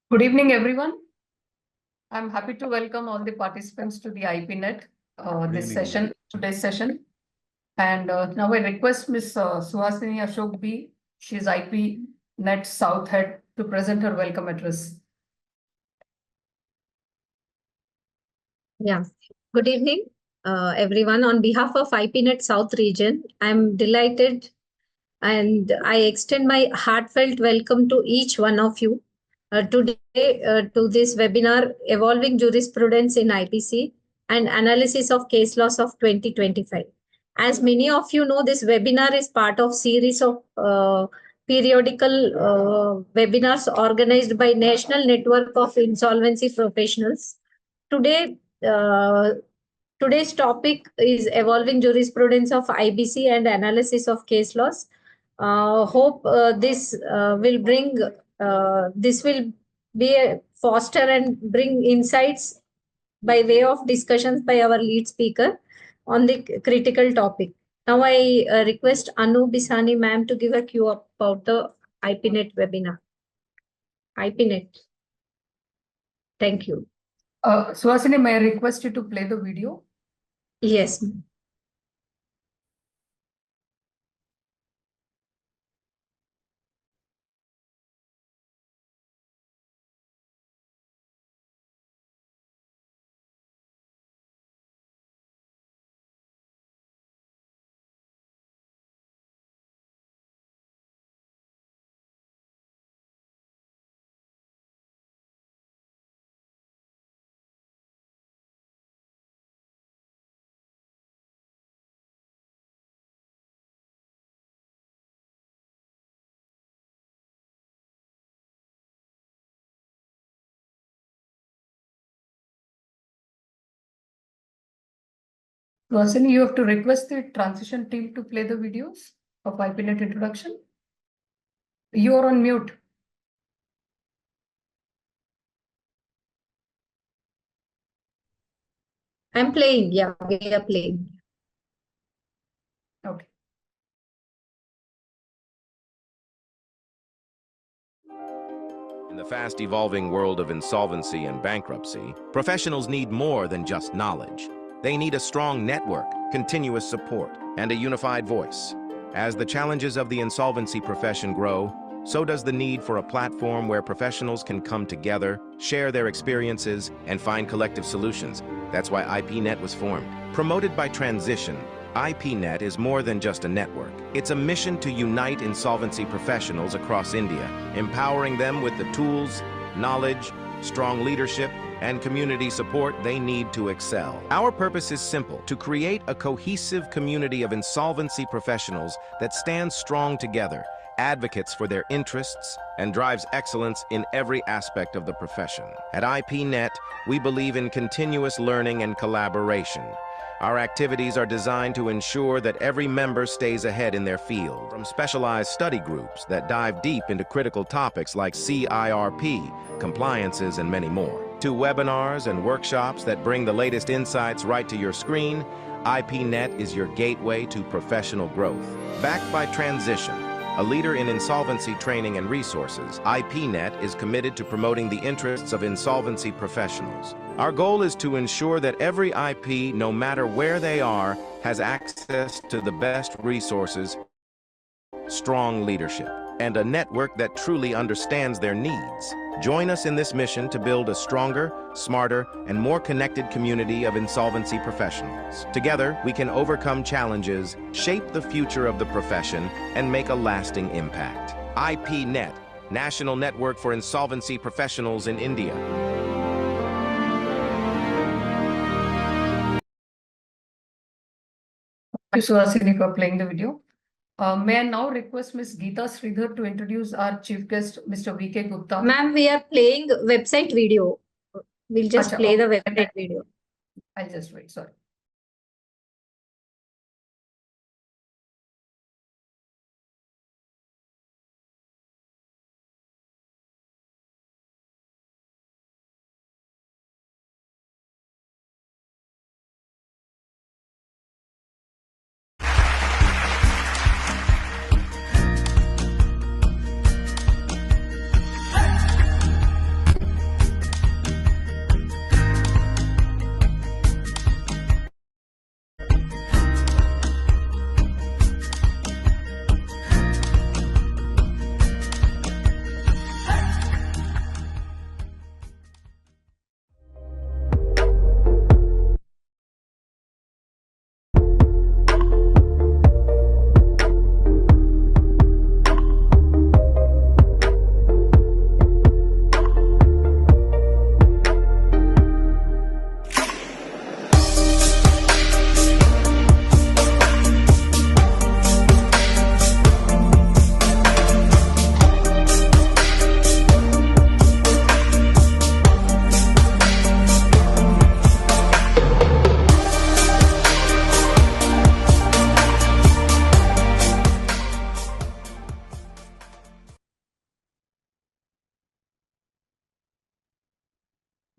Good evening, everyone. I'm happy to welcome all the participants to the IPNet today's session. And now I request Ms. Suhasini Ashok B. She's IPNet South Head to present her welcome address. Yeah. Good evening, everyone. On behalf of IPNet South Region, I'm delighted and I extend my heartfelt welcome to each one of you today to this webinar, Evolving Jurisprudence in IBC and Analysis of Case Laws of 2025. As many of you know, this webinar is part of series of periodical webinars organized by National Network of Insolvency Professionals. Today's topic is evolving jurisprudence of IBC and analysis of case laws. Hope this will be a foster and bring insights by way of discussions by our lead speaker on the critical topic. Now I request Anu Bisani ma'am to give a cue up about the IPNet webinar. IPNet. Thank you. Suhasini, may I request you to play the video? Yes. Suhasini, you have to request the transition team to play the videos of IPNet introduction. You are on mute. I'm playing. Yeah, we are playing. Okay. In the fast-evolving world of insolvency and bankruptcy, professionals need more than just knowledge. They need a strong network, continuous support, and a unified voice. As the challenges of the insolvency profession grow, so does the need for a platform where professionals can come together, share their experiences, and find collective solutions. That's why IPNet was formed. Promoted by Transition, IPNet is more than just a network. It's a mission to unite insolvency professionals across India, empowering them with the tools, knowledge, strong leadership, and community support they need to excel. Our purpose is simple: to create a cohesive community of insolvency professionals that stands strong together, advocates for their interests, and drives excellence in every aspect of the profession. At IPNet, we believe in continuous learning and collaboration. Our activities are designed to ensure that every member stays ahead in their field, from specialized study groups that dive deep into critical topics like CIRP, compliances, and many more, to webinars and workshops that bring the latest insights right to your screen. IPNet is your gateway to professional growth. Backed by Transition, a leader in insolvency training and resources, IPNet is committed to promoting the interests of insolvency professionals. Our goal is to ensure that every IP, no matter where they are, has access to the best resources, strong leadership, and a network that truly understands their needs. Join us in this mission to build a stronger, smarter, and more connected community of insolvency professionals. Together, we can overcome challenges, shape the future of the profession, and make a lasting impact. IPNet, National Network for Insolvency Professionals in India. Thank you, Suhasini, for playing the video. May I now request Ms. Geeta Sridhar to introduce our chief guest, Mr. V.K. Gupta. Ma'am, we are playing website video. We'll just play the website video. I'll just wait, sorry.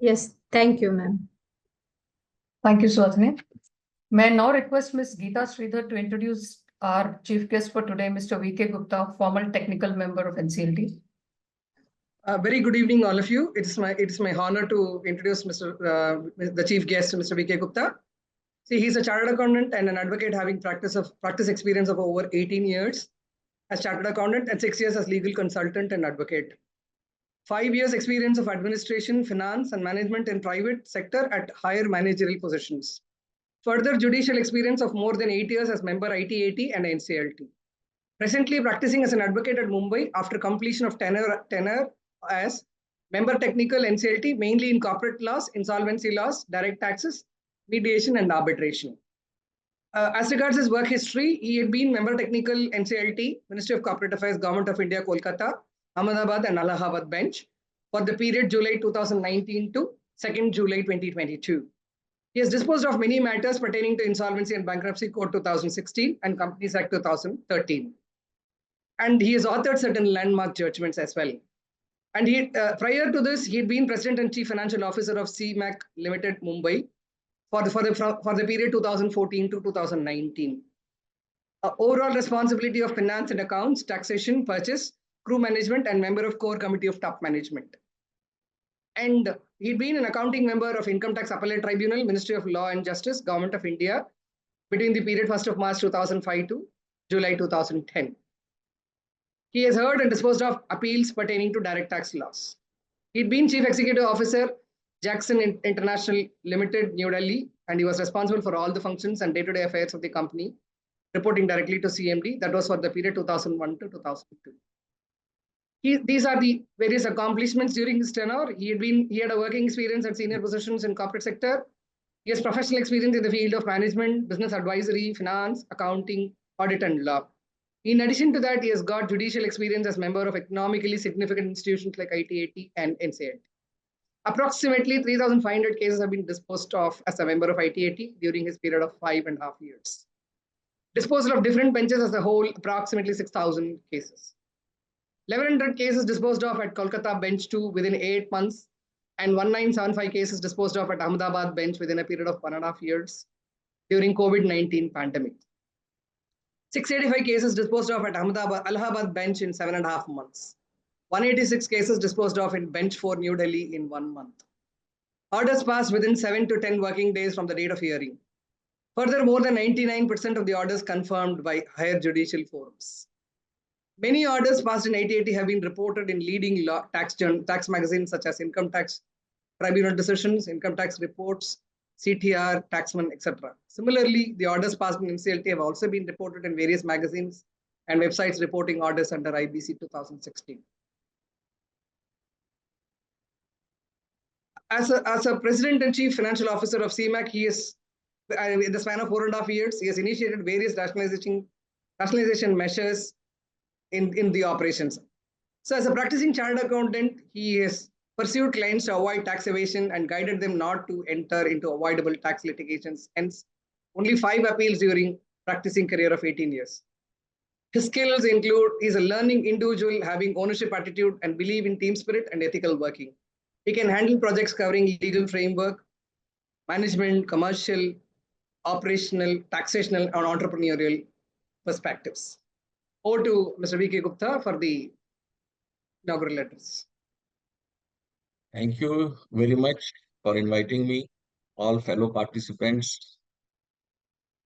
Yes, thank you, ma'am. Thank you, Suhasini. May I now request Ms. Geeta Sridhar to introduce our chief guest for today, Mr. V.K. Gupta, former technical member of NCLT. Very good evening, all of you. It's my honor to introduce the chief guest, Mr. V.K. Gupta. See, he's a chartered accountant and an advocate having practice experience of over 18 years as chartered accountant and 6 years as legal consultant and advocate. 5 years experience of administration, finance, and management in private sector at higher managerial positions. Further judicial experience of more than 8 years as member ITAT and NCLT. Presently practicing as an advocate at Mumbai after completion of tenure as member technical NCLT, mainly in corporate laws, insolvency laws, direct taxes, mediation, and arbitration. As regards his work history, he had been member technical NCLT, Ministry of Corporate Affairs, Government of India, Kolkata, Ahmedabad, and Allahabad bench for the period July 2019 to 2nd July 2022. He has disposed of many matters pertaining to Insolvency and Bankruptcy Code 2016 and Companies Act 2013. And he has authored certain landmark judgments as well. And prior to this, he had been President and Chief Financial Officer of CMAC Limited, Mumbai, for the period 2014 to 2019. Overall responsibility of finance and accounts, taxation, purchase, crew management, and member of core committee of top management. And he'd been an accounting member of Income Tax Appellate Tribunal, Ministry of Law and Justice, Government of India, between the period 1st of March 2005 to July 2010. He has heard and disposed of appeals pertaining to direct tax laws. He'd been Chief Executive Officer, Jackson International Limited, New Delhi, and he was responsible for all the functions and day-to-day affairs of the company, reporting directly to CMD. That was for the period 2001 to 2002. These are the various accomplishments during his tenure. He had a working experience at senior positions in corporate sector. He has professional experience in the field of management, business advisory, finance, accounting, audit, and law. In addition to that, he has got judicial experience as member of economically significant institutions like ITAT and NCLT. Approximately 3,500 cases have been disposed of as a member of ITAT during his period of 5.5 years. Disposal of different benches as a whole, approximately 6,000 cases. 1,100 cases disposed of at Kolkata bench 2 within 8 months, and 1975 cases disposed of at Ahmedabad bench within a period of 1.5 years during COVID-19 pandemic. 685 cases disposed of at Allahabad bench in 7.5 months. 186 cases disposed of in bench 4 New Delhi in 1 month. Orders passed within 7 to 10 working days from the date of hearing. Further, more than 99% of the orders confirmed by higher judicial forums. Many orders passed in ITAT have been reported in leading tax magazines such as Income Tax Tribunal Decisions, Income Tax Reports, CTR, Taxman, etc. Similarly, the orders passed in NCLT have also been reported in various magazines and websites reporting orders under IBC 2016. As a President and Chief Financial Officer of CMAC, he is, in the span of 4.5 years, he has initiated various rationalization measures in the operations. So as a practicing chartered accountant, he has pursued clients to avoid tax evasion and guided them not to enter into avoidable tax litigations. Hence, only 5 appeals during practicing career of 18 years. His skills include, he's a learning individual having ownership attitude and believe in team spirit and ethical working. He can handle projects covering legal framework, management, commercial, operational, taxational, and entrepreneurial perspectives. Over to Mr. V.K. Gupta for the inaugural address. Thank you very much for inviting me, all fellow participants.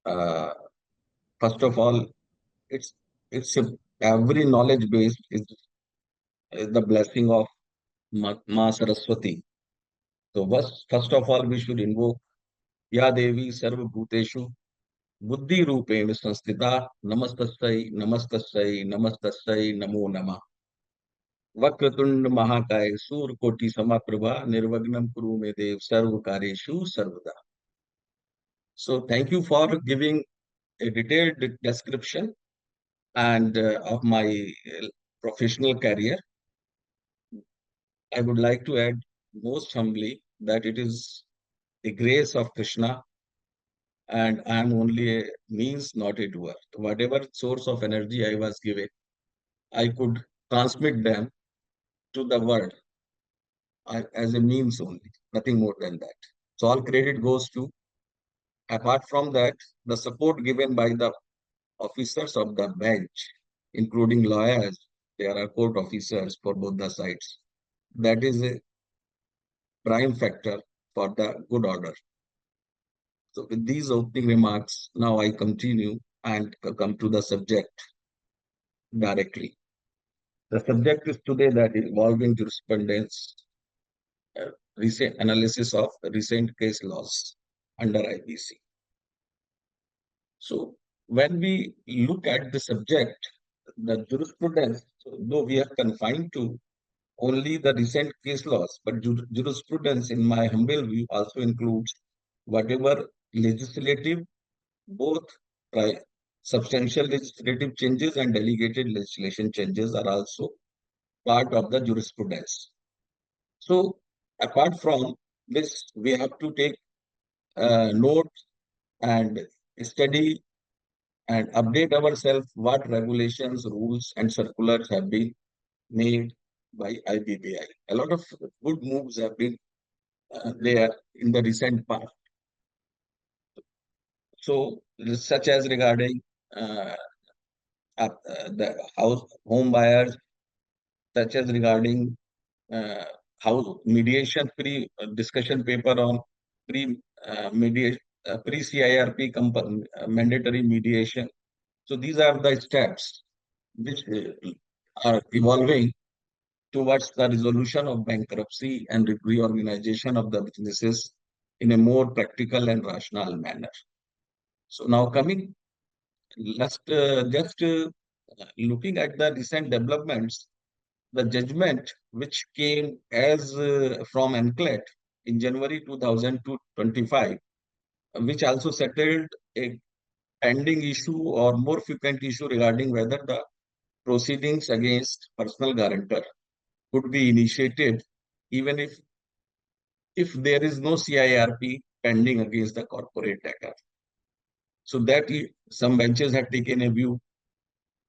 First of all, every knowledge base is the blessing of Ma Saraswati. So first of all, we should invoke Ya Devi Sarva Bhuteshu Buddhi Rupena Sanstita Namastasai Namastasai Namastasai Namo Namah. Vakratund Mahakaya Sur Koti Samaprabha Nirvagnam Kuru Medev Sarvakareshu Sarvada. So thank you for giving a detailed description and of my professional career. I would like to add most humbly that it is the grace of Krishna and I am only a means, not a doer. Whatever source of energy I was given, I could transmit them to the world. as a means only, nothing more than that. So all credit goes to, apart from that, the support given by the officers of the bench, including lawyers, there are court officers for both the sides. That is a prime factor for the good order. So with these opening remarks, now I continue and come to the subject directly. The subject is today that evolving jurisprudence, recent analysis of recent case laws under IBC. So when we look at the subject, the jurisprudence, though we are confined to only the recent case laws, but jurisprudence, in my humble view, also includes whatever legislative, both substantial legislative changes and delegated legislation changes are also part of the jurisprudence. So apart from this, we have to take note and study and update ourselves what regulations, rules, and circulars have been made by IBBI. A lot of good moves have been there in the recent past. So, such as regarding the home buyers, such as regarding house mediation discussion paper on mediation pre-CIRP mandatory mediation. So these are the steps which are evolving towards the resolution of bankruptcy and reorganization of the businesses in a more practical and rational manner. So now coming, just looking at the recent developments, the judgment which came as from NCLAT in January 2025, which also settled a pending issue or more frequent issue regarding whether the proceedings against personal guarantor could be initiated even if there is no CIRP pending against the corporate debtor. So that some benches had taken a view,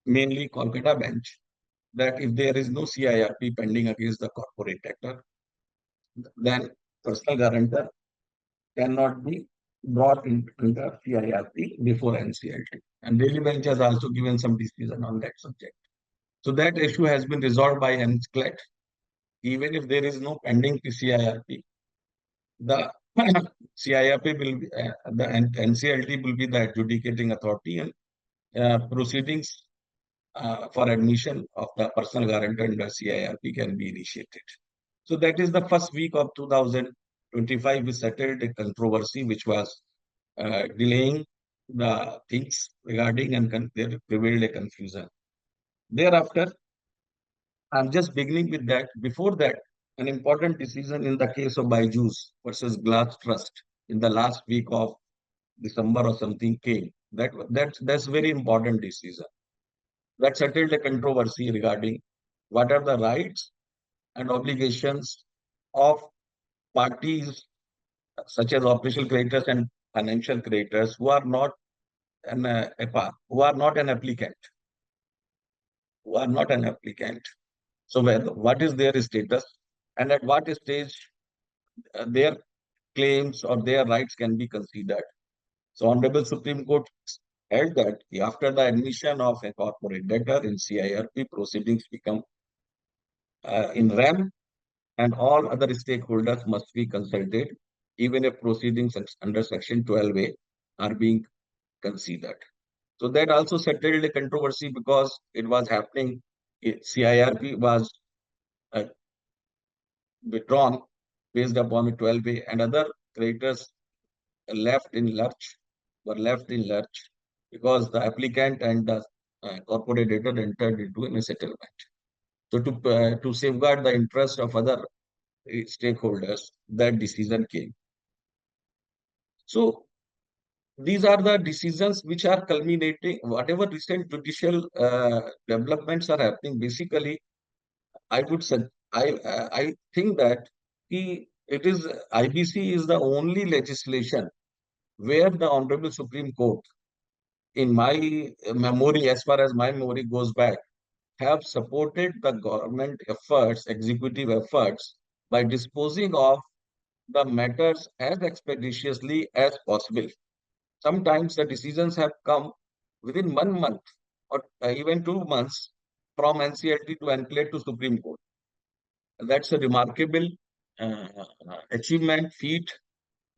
mainly Kolkata bench, that if there is no CIRP pending against the corporate debtor, then personal guarantor cannot be brought under CIRP before NCLT. And Delhi bench has also given some decision on that subject. So that issue has been resolved by NCLAT. Even if there is no pending CIRP, the CIRP will be, the NCLT will be the adjudicating authority, and proceedings for admission of the personal guarantor under CIRP can be initiated. So that is the first week of 2025. We settled a controversy which was delaying the things regarding, and there prevailed a confusion. Thereafter, I'm just beginning with that. Before that, an important decision in the case of Byju's versus Glass Trust in the last week of December or something came. That's very important decision. That settled a controversy regarding what are the rights and obligations of parties such as operational creditors and financial creditors who are not an applicant, So what is their status, and at what stage their claims or their rights can be considered. So Honorable Supreme Court held that after the admission of a corporate debtor in CIRP, proceedings become in RAM, and all other stakeholders must be consulted, even if proceedings under Section 12A are being considered. So that also settled a controversy because it was happening. CIRP was withdrawn based upon the 12A, and other creditors were left in lurch because the applicant and the corporate debtor entered into a settlement. So to safeguard the interest of other stakeholders, that decision came. So these are the decisions which are culminating. Whatever recent judicial developments are happening, basically, I think that IBC is the only legislation where the Honorable Supreme Court, in my memory, as far as my memory goes back, have supported the government efforts, executive efforts, by disposing of the matters as expeditiously as possible. Sometimes the decisions have come within 1 month or even 2 months from NCLT to enclave to Supreme Court. That's a remarkable achievement feat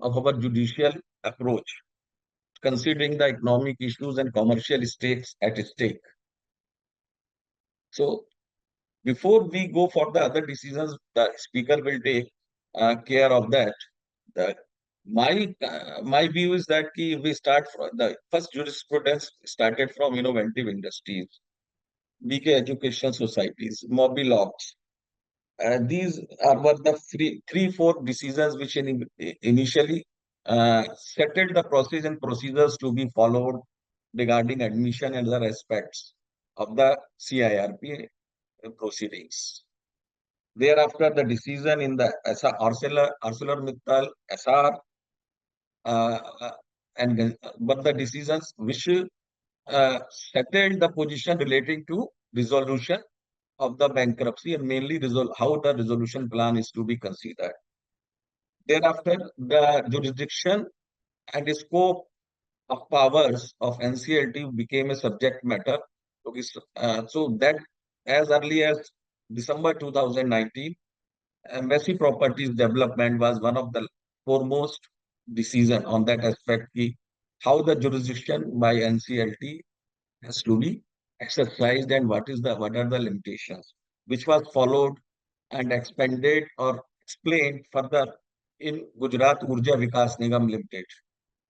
of our judicial approach, considering the economic issues and commercial stakes at stake. So, before we go for the other decisions, the speaker will take care of that. The, my view is that we start from the first jurisprudence started from innovative industries, BK education societies, Mobilogs. These were the three, four decisions which initially settled the process and procedures to be followed regarding admission and other aspects of the CIRP proceedings. Thereafter, the decision in the ArcelorMittal, SR, but the decisions which settled the position relating to resolution of the bankruptcy and mainly how the resolution plan is to be considered. Thereafter, the jurisdiction and scope of powers of NCLT became a subject matter. So that as early as December 2019, Embassy Properties Development was one of the foremost decision on that aspect, how the jurisdiction by NCLT has to be exercised and what are the limitations, which was followed and expanded or explained further in Gujarat Urja Vikas Nigam Limited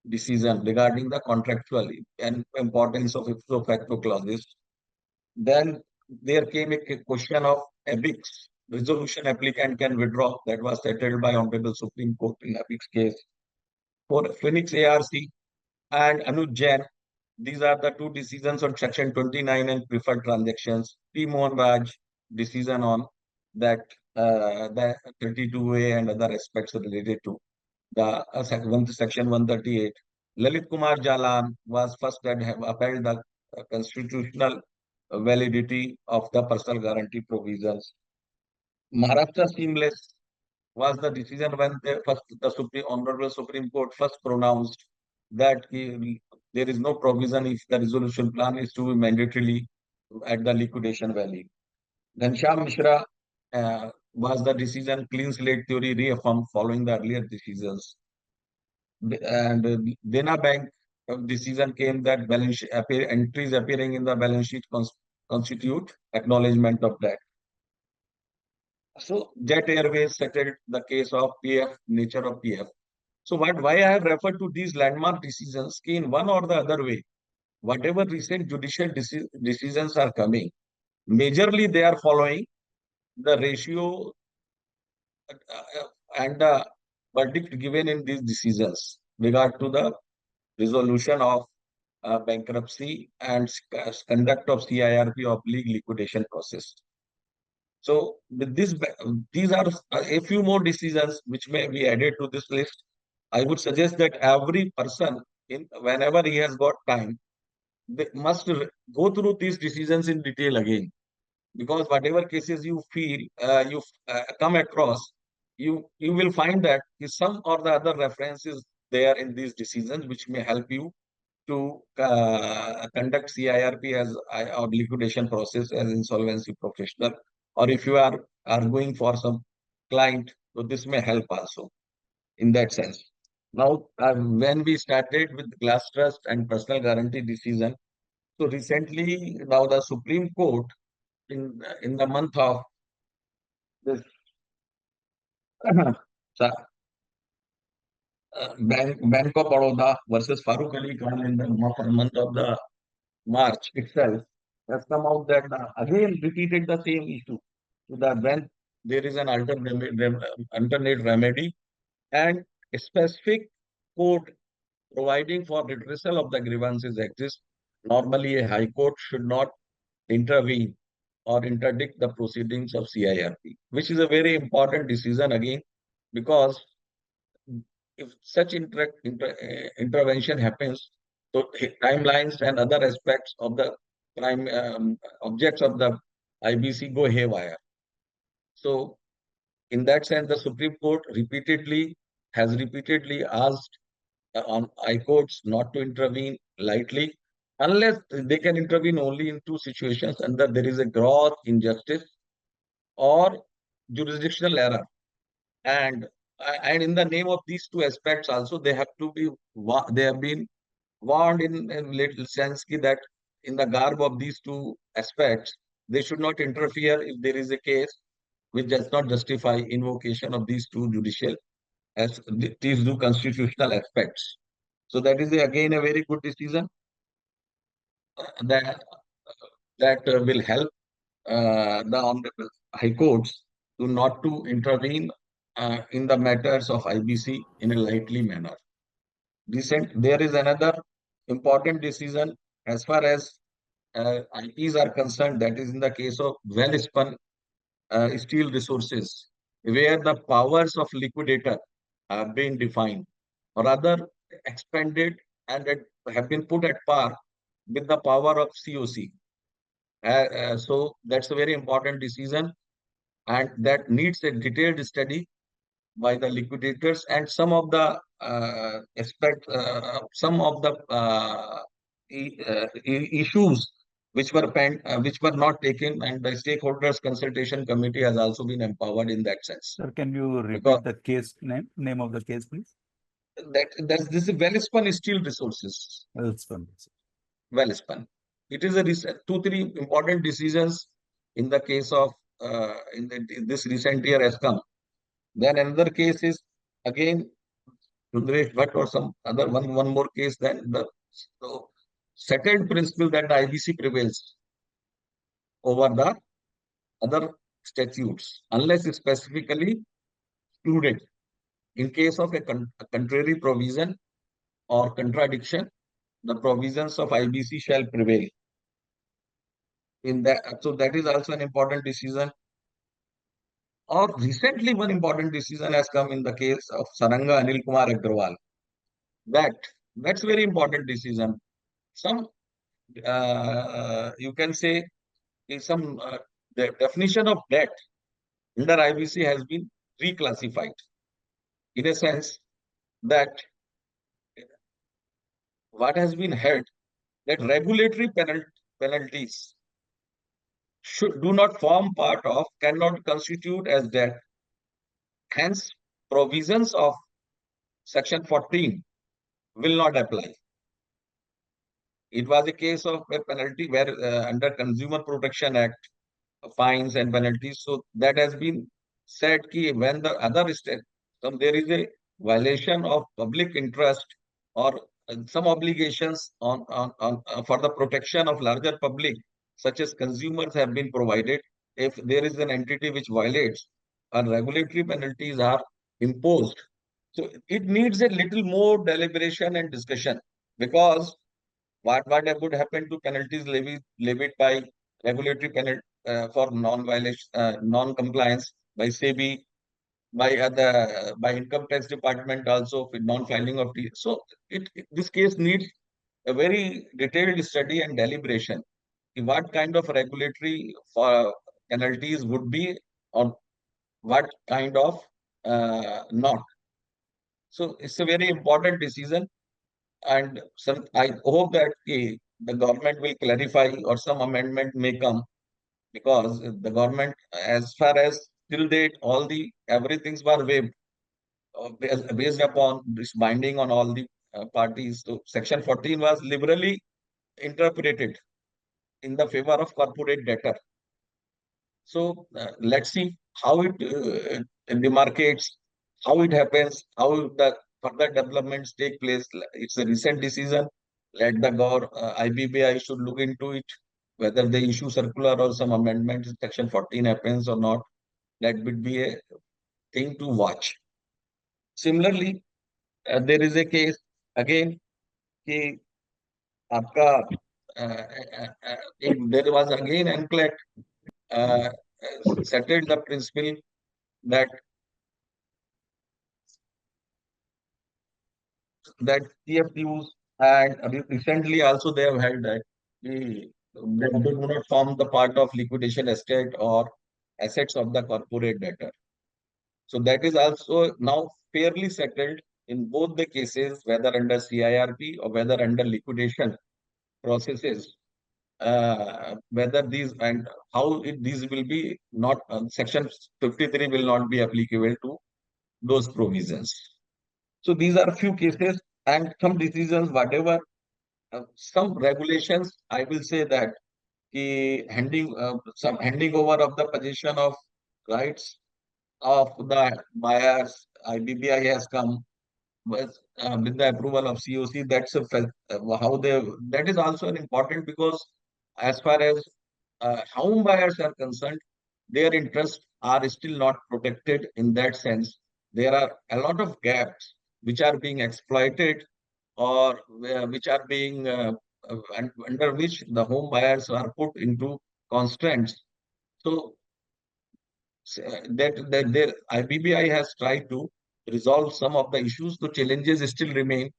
decision regarding the contractual and importance of ipso facto clauses. Then there came a question of EBIX. Resolution applicant can withdraw. That was settled by Honorable Supreme Court in EBIX case. For Phoenix ARC and Anuj Jain, these are the two decisions on Section 29 and preferred transactions. P. Mohan Raj decision on that, the 32A and other aspects related to the Section 138. Lalit Kumar Jalan was first that have upheld the constitutional validity of the personal guarantee provisions. Maharashtra Seamless was the decision when the Honorable Supreme Court first pronounced that there is no provision if the resolution plan is to be mandatorily at the liquidation value. Then Sham Mishra was the decision clean slate theory reaffirmed following the earlier decisions. And Dena Bank decision came that entries appearing in the balance sheet constitute acknowledgement of that. So Jet Airways settled the case of PF, nature of PF. So why I have referred to these landmark decisions, in one or the other way, whatever recent judicial decisions are coming, majorly they are following the ratio and the verdict given in these decisions regard to the resolution of bankruptcy and conduct of CIRP of liquidation process. So with this, these are a few more decisions which may be added to this list. I would suggest that every person, whenever he has got time, they must go through these decisions in detail again, because whatever cases you feel you come across, you will find that some or the other references there in these decisions which may help you to conduct CIRP as or liquidation process as insolvency professional, or if you are going for some client, so this may help also in that sense. Now, when we started with glass trust and personal guarantee decision, so recently now the Supreme Court in the month of this Bank of Baroda versus Farooq Ali Khan in the month of the March itself has come out that again repeated the same issue. So that when there is an alternate remedy and a specific code providing for redressal of the grievances exists, normally a high court should not intervene or interdict the proceedings of CIRP, which is a very important decision again, because if such intervention happens, so timelines and other aspects of the objects of the IBC go haywire. So In that sense, the Supreme Court has repeatedly asked on high courts not to intervene lightly, unless they can intervene only in two situations: under there is a gross injustice or jurisdictional error. And in the name of these two aspects also, they have been warned in a little sense that in the garb of these two aspects, they should not interfere if there is a case which does not justify invocation of these two judicial as these two constitutional aspects. So that is again a very good decision that will help the honorable high courts to not to intervene in the matters of IBC in a lightly manner. There is another important decision as far as IPs are concerned, that is in the case of well-spun steel resources, where the powers of liquidator have been defined, or rather expanded, and have been put at par with the power of COC. So that's a very important decision, and that needs a detailed study by the liquidators, and some of the issues which were not taken, and the stakeholders consultation committee has also been empowered in that sense. Sir, can you repeat Because the case name of the case, please? This is well-spun steel resources. Well-spun. It is three important decisions in the case of in this recent year has come. Then another case is again Sundaresh Bhatt or some other one more case. Then the settled principle that the IBC prevails over the other statutes unless specifically excluded. In case of a contrary provision or contradiction, the provisions of IBC shall prevail. So that is also an important decision. Or recently, one important decision has come in the case of Saranga Anil Kumar Agrawal. That's very important decision. Some you can say the definition of debt under IBC has been reclassified in a sense that what has been held that regulatory penalties do not form part of, cannot constitute as debt. Hence, provisions of Section 14 will not apply. It was a case of a penalty where under Consumer Protection Act, fines and penalties. So that has been said that when the other state, there is a violation of public interest or some obligations for the protection of larger public, such as consumers have been provided. If there is an entity which violates and regulatory penalties are imposed, so it needs a little more deliberation and discussion, because what would happen to penalties levied by regulatory penalty for non-violation, non-compliance by SEBI, by income tax department also with non-filing of the. So this case needs a very detailed study and deliberation. What kind of regulatory penalties would be on what kind of not. So it's a very important decision, and I hope that the government will clarify or some amendment may come, because the government, as far as till date, everything's were waived based upon this binding on all the parties. So Section 14 was liberally interpreted in the favor of corporate debtor. So let's see how it demarcates, how it happens, how the further developments take place. It's a recent decision. Let the IBBI should look into it, whether they issue circular or some amendments in Section 14 happens or not. That would be a thing to watch. Similarly, there is a case again कि आपका there was again NCLET settled the principle that TFUs, and recently also they have held that they do not form the part of liquidation estate or assets of the corporate debtor. So that is also now fairly settled in both the cases, whether under CIRP or whether under liquidation processes, whether these and how these will be not, Section 53 will not be applicable to those provisions. So these are a few cases and some decisions, whatever, some regulations, I will say that some handing over of the possession of rights of the buyers, IBBI has come with the approval of COC. That's how that is also an important, because as far as home buyers are concerned, their interests are still not protected in that sense. There are a lot of gaps which are being exploited, or which are being under which the home buyers are put into constraints. So that the IBBI has tried to resolve some of the issues. The challenges still remain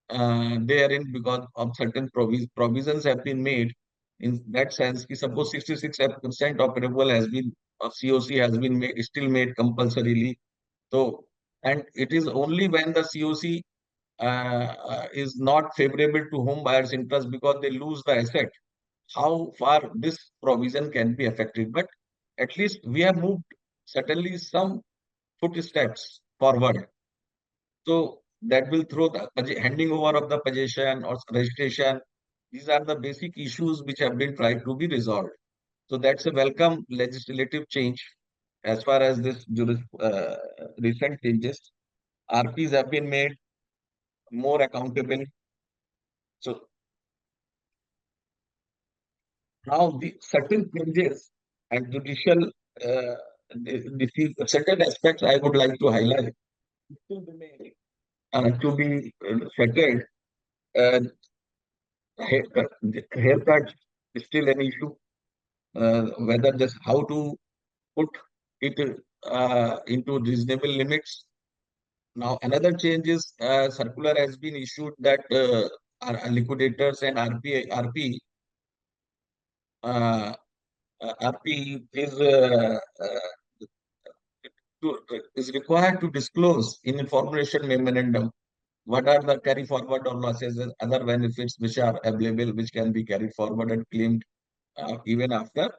therein, because of certain provisions have been made in that sense. Suppose 66% of approval has been of COC has been still made compulsorily. So, and it is only when the COC is not favorable to home buyers' interest because they lose the asset, how far this provision can be affected. But at least we have moved certainly some footsteps forward. So that will throw the handing over of the possession or registration. These are the basic issues which have been tried to be resolved. So that's a welcome legislative change as far as this recent changes. RPs have been made more accountable. So now the certain changes and judicial certain aspects I would like to highlight to be settled. Haircut is still an issue. Whether just how to put it into reasonable limits. Now, another change is circular has been issued that our liquidators and RP is required to disclose in information memorandum what are the carry forward or losses and other benefits which are available, which can be carried forward and claimed even after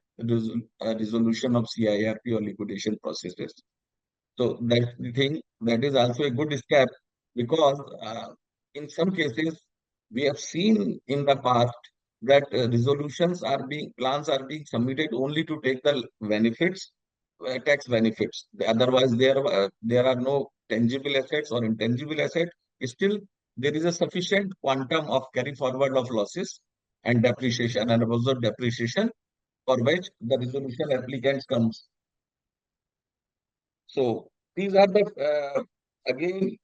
resolution of CIRP or liquidation processes. So that's the thing. That is also a good step, because in some cases we have seen in the past that plans are being submitted only to take the benefits, tax benefits. Otherwise, there are no tangible assets or intangible assets. Still, there is a sufficient quantum of carry forward of losses and depreciation and also depreciation for which the resolution applicants comes. So these are the again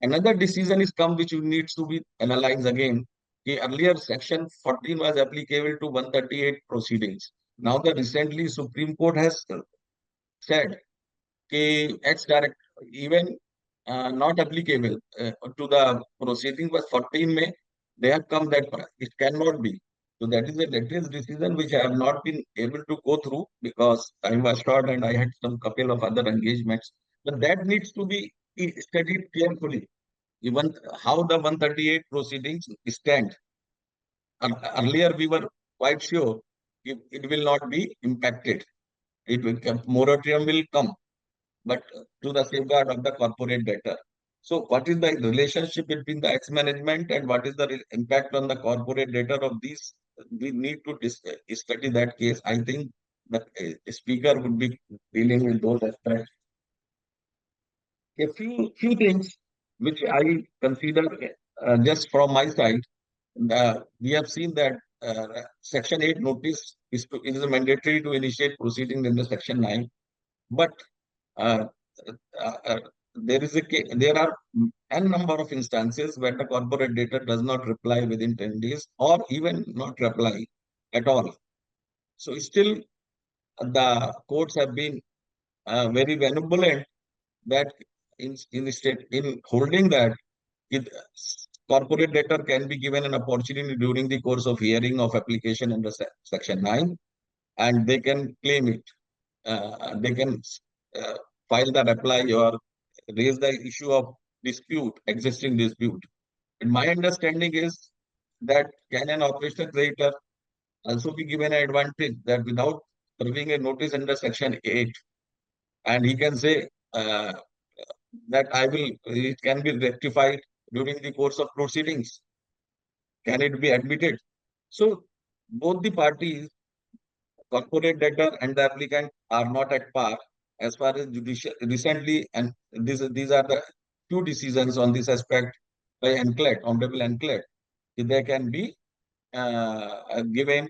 another decision is come which needs to be analyzed again. The earlier section 14 was applicable to 138 proceedings. Now the recently Supreme Court has said ex direct even not applicable to the proceeding was 14 May. They have come that it cannot be. So that is a latest decision which I have not been able to go through because time was short and I had some couple of other engagements. But that needs to be studied carefully. Even how the 138 proceedings stand. Earlier we were quite sure it will not be impacted. Moratorium will come, but to the safeguard of the corporate debtor. So what is the relationship between the ex management and what is the impact on the corporate debtor of these? We need to study that case. I think the speaker would be dealing with those aspects. A few things which I consider just from my side. We have seen that Section 8 notice is mandatory to initiate proceedings in the Section 9, but uh, there are n number of instances where the corporate debtor does not reply within 10 days or even not reply at all. So still the courts have been very benevolent that in holding that corporate debtor can be given an opportunity during the course of hearing of application under Section 9 and they can claim it. they can file the reply or raise the issue of dispute, existing dispute. And my understanding is that can an operational creditor also be given an advantage that without serving a notice under Section 8, and he can say that it can be rectified during the course of proceedings. Can it be admitted? So both the parties, corporate debtor and the applicant, are not at par as far as judicial recently, and these are the two decisions on this aspect by NCLAT, Honorable NCLAT. They can be given,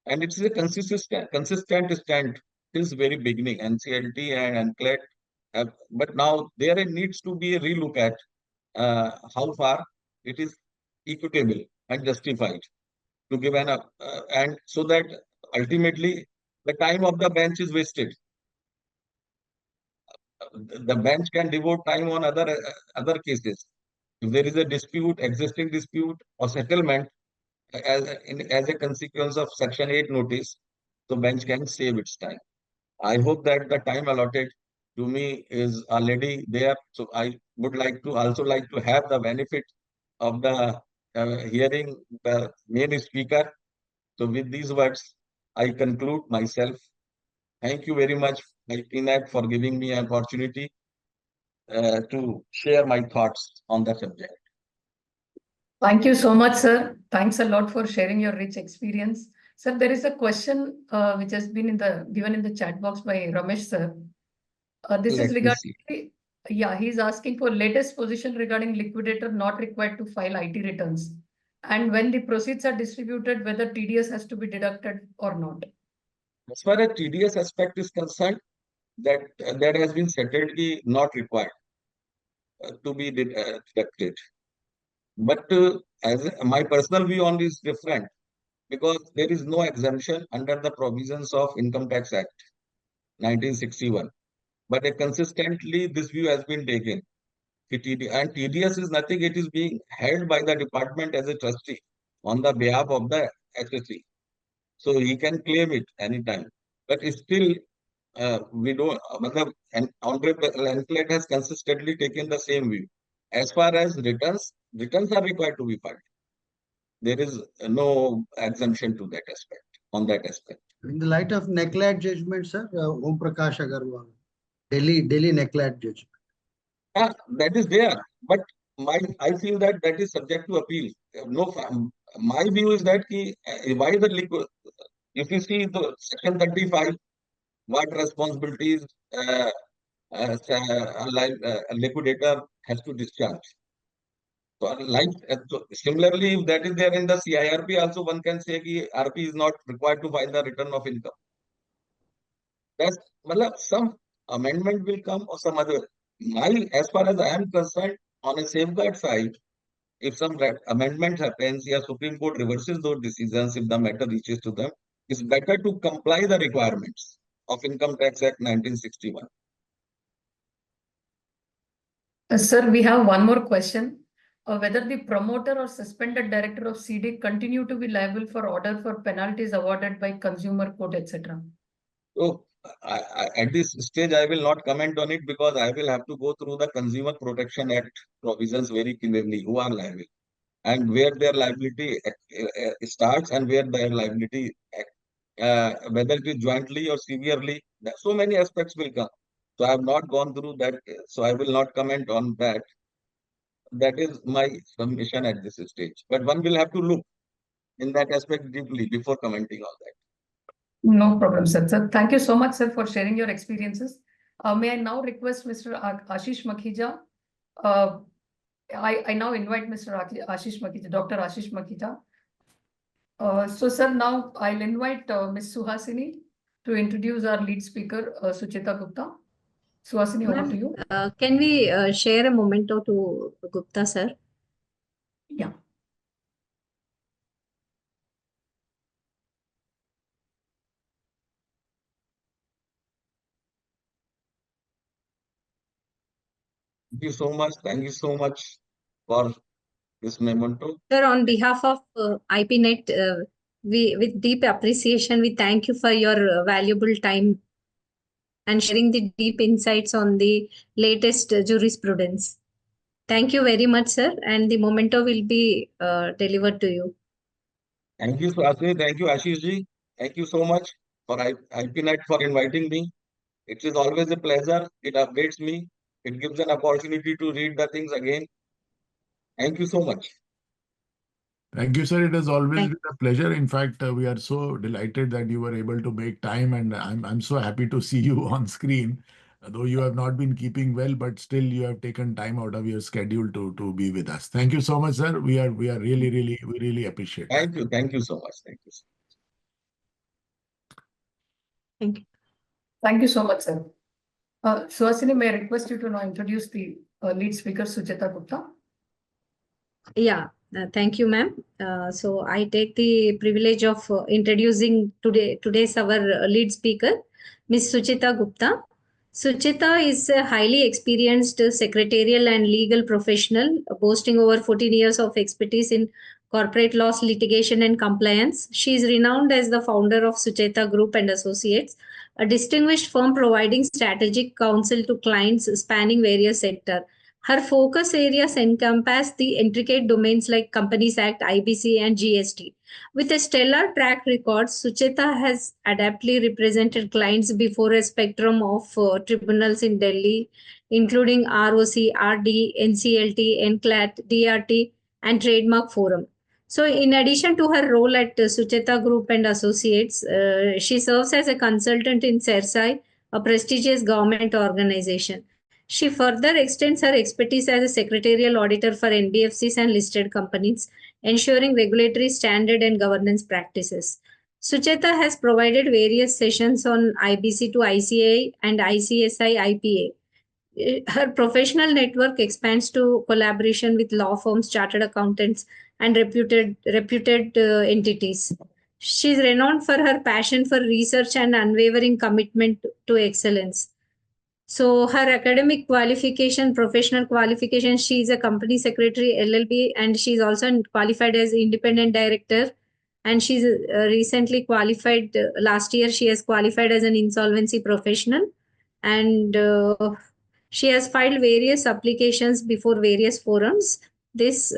and it's a consistent stand since very beginning. NCLT and NCLAT, but now there needs to be a relook at how far it is equitable and justified to give and so that ultimately the time of the bench is wasted. The bench can devote time on other cases. If there is a dispute, existing dispute or settlement as a consequence of Section 8 notice, the bench can save its time. I hope that the time allotted to me is already there. So I would also like to have the benefit of the hearing the main speaker. So with these words, I conclude myself. Thank you very much, IPNET, for giving me an opportunity to share my thoughts on the subject. Thank you so much, sir. Thanks a lot for sharing your rich experience. Sir, there is a question which has been given in the chat box by Ramesh, sir. This is regarding, he's asking for latest position regarding liquidator not required to file IT returns. And when the proceeds are distributed, whether TDS has to be deducted or not. As far as TDS aspect is concerned, that has been settled not required to be deducted. But as my personal view on this is different, because there is no exemption under the provisions of Income Tax Act 1961. But consistently this view has been taken. And TDS is nothing, it is being held by the department as a trustee on the behalf of the HSC. So he can claim it anytime. But still, we don't, and Honorable NCLAT has consistently taken the same view. As far as returns are required to be filed. There is no exemption to that aspect, on that aspect. In the light of NCLAT judgment, sir, Om Prakash Agarwal, Delhi NCLAT judgment. That is there, but I feel that is subject to appeal. My view is that why the if you see the Section 35, what responsibilities a liquidator has to discharge. So, similarly, if that is there in the CIRP, also one can say that RP is not required to file the return of income. That's some amendment will come or some other. As far as I am concerned, on a safeguard side, if some amendment happens, or Supreme Court reverses those decisions, if the matter reaches to them, it's better to comply the requirements of Income Tax Act 1961. Sir, we have one more question. Whether the promoter or suspended director of CD continue to be liable for order for penalties awarded by consumer court, etc. So, at this stage, I will not comment on it because I will have to go through the Consumer Protection Act provisions very clearly, who are liable and where their liability starts and where their liability, whether it is jointly or severely, so many aspects will come. So I have not gone through that, so I will not comment on that. That is my submission at this stage. But one will have to look in that aspect deeply before commenting on that. No problem, sir. Sir, thank you so much, sir, for sharing your experiences. May I now request Mr. Ashish Makhija? I now invite Mr. Ashish Makhija, Dr. Ashish Makhija. So, sir, now I'll invite Ms. Suhasini to introduce our lead speaker, Sucheta Gupta. Suhasini, over to you. Can we share a memento to Gupta, sir? Yeah. Thank you so much. Thank you so much for this memento. Sir, on behalf of IPNet, with deep appreciation, we thank you for your valuable time and sharing the deep insights on the latest jurisprudence. Thank you very much, sir, and the memento will be delivered to you. Thank you, Swati. Thank you, Ashish ji. Thank you so much for IPNet for inviting me. It is always a pleasure. It updates me. It gives an opportunity to read the things again. Thank you so much. Thank you, sir. It has always Thank- been a pleasure. In fact, we are so delighted that you were able to make time, and I'm so happy to see you on screen. Though you have not been keeping well, but still you have taken time out of your schedule to be with us. Thank you so much, sir. We really appreciate that. Thank you. Thank you so much. Thank you. Thank you. Thank you so much, sir. Suhasini, may I request you to now introduce the lead speaker, Sucheta Gupta? Yeah, thank you, ma'am. So I take the privilege of introducing today's our lead speaker, Ms. Sucheta Gupta. Sucheta is a highly experienced secretarial and legal professional, boasting over 14 years of expertise in corporate laws, litigation, and compliance. She is renowned as the founder of Sucheta Group and Associates, a distinguished firm providing strategic counsel to clients spanning various sectors. Her focus areas encompass the intricate domains like Companies Act, IBC, and GST. With a stellar track record, Sucheta has adeptly represented clients before a spectrum of tribunals in Delhi, including ROC, RD, NCLT, NCLAT, DRT, and Trademark Forum. So, in addition to her role at Sucheta Group and Associates, she serves as a consultant in CERSAI, a prestigious government organization. She further extends her expertise as a secretarial auditor for NBFCs and listed companies, ensuring regulatory standard and governance practices. Sucheta has provided various sessions on IBC to ICAI and ICSI IPA. Her professional network expands to collaboration with law firms, chartered accountants, and reputed entities. She is renowned for her passion for research and unwavering commitment to excellence. So her academic qualification, professional qualification, she is a company secretary LLB, and she is also qualified as independent director. And she's recently qualified last year. She has qualified as an insolvency professional, and she has filed various applications before various forums. This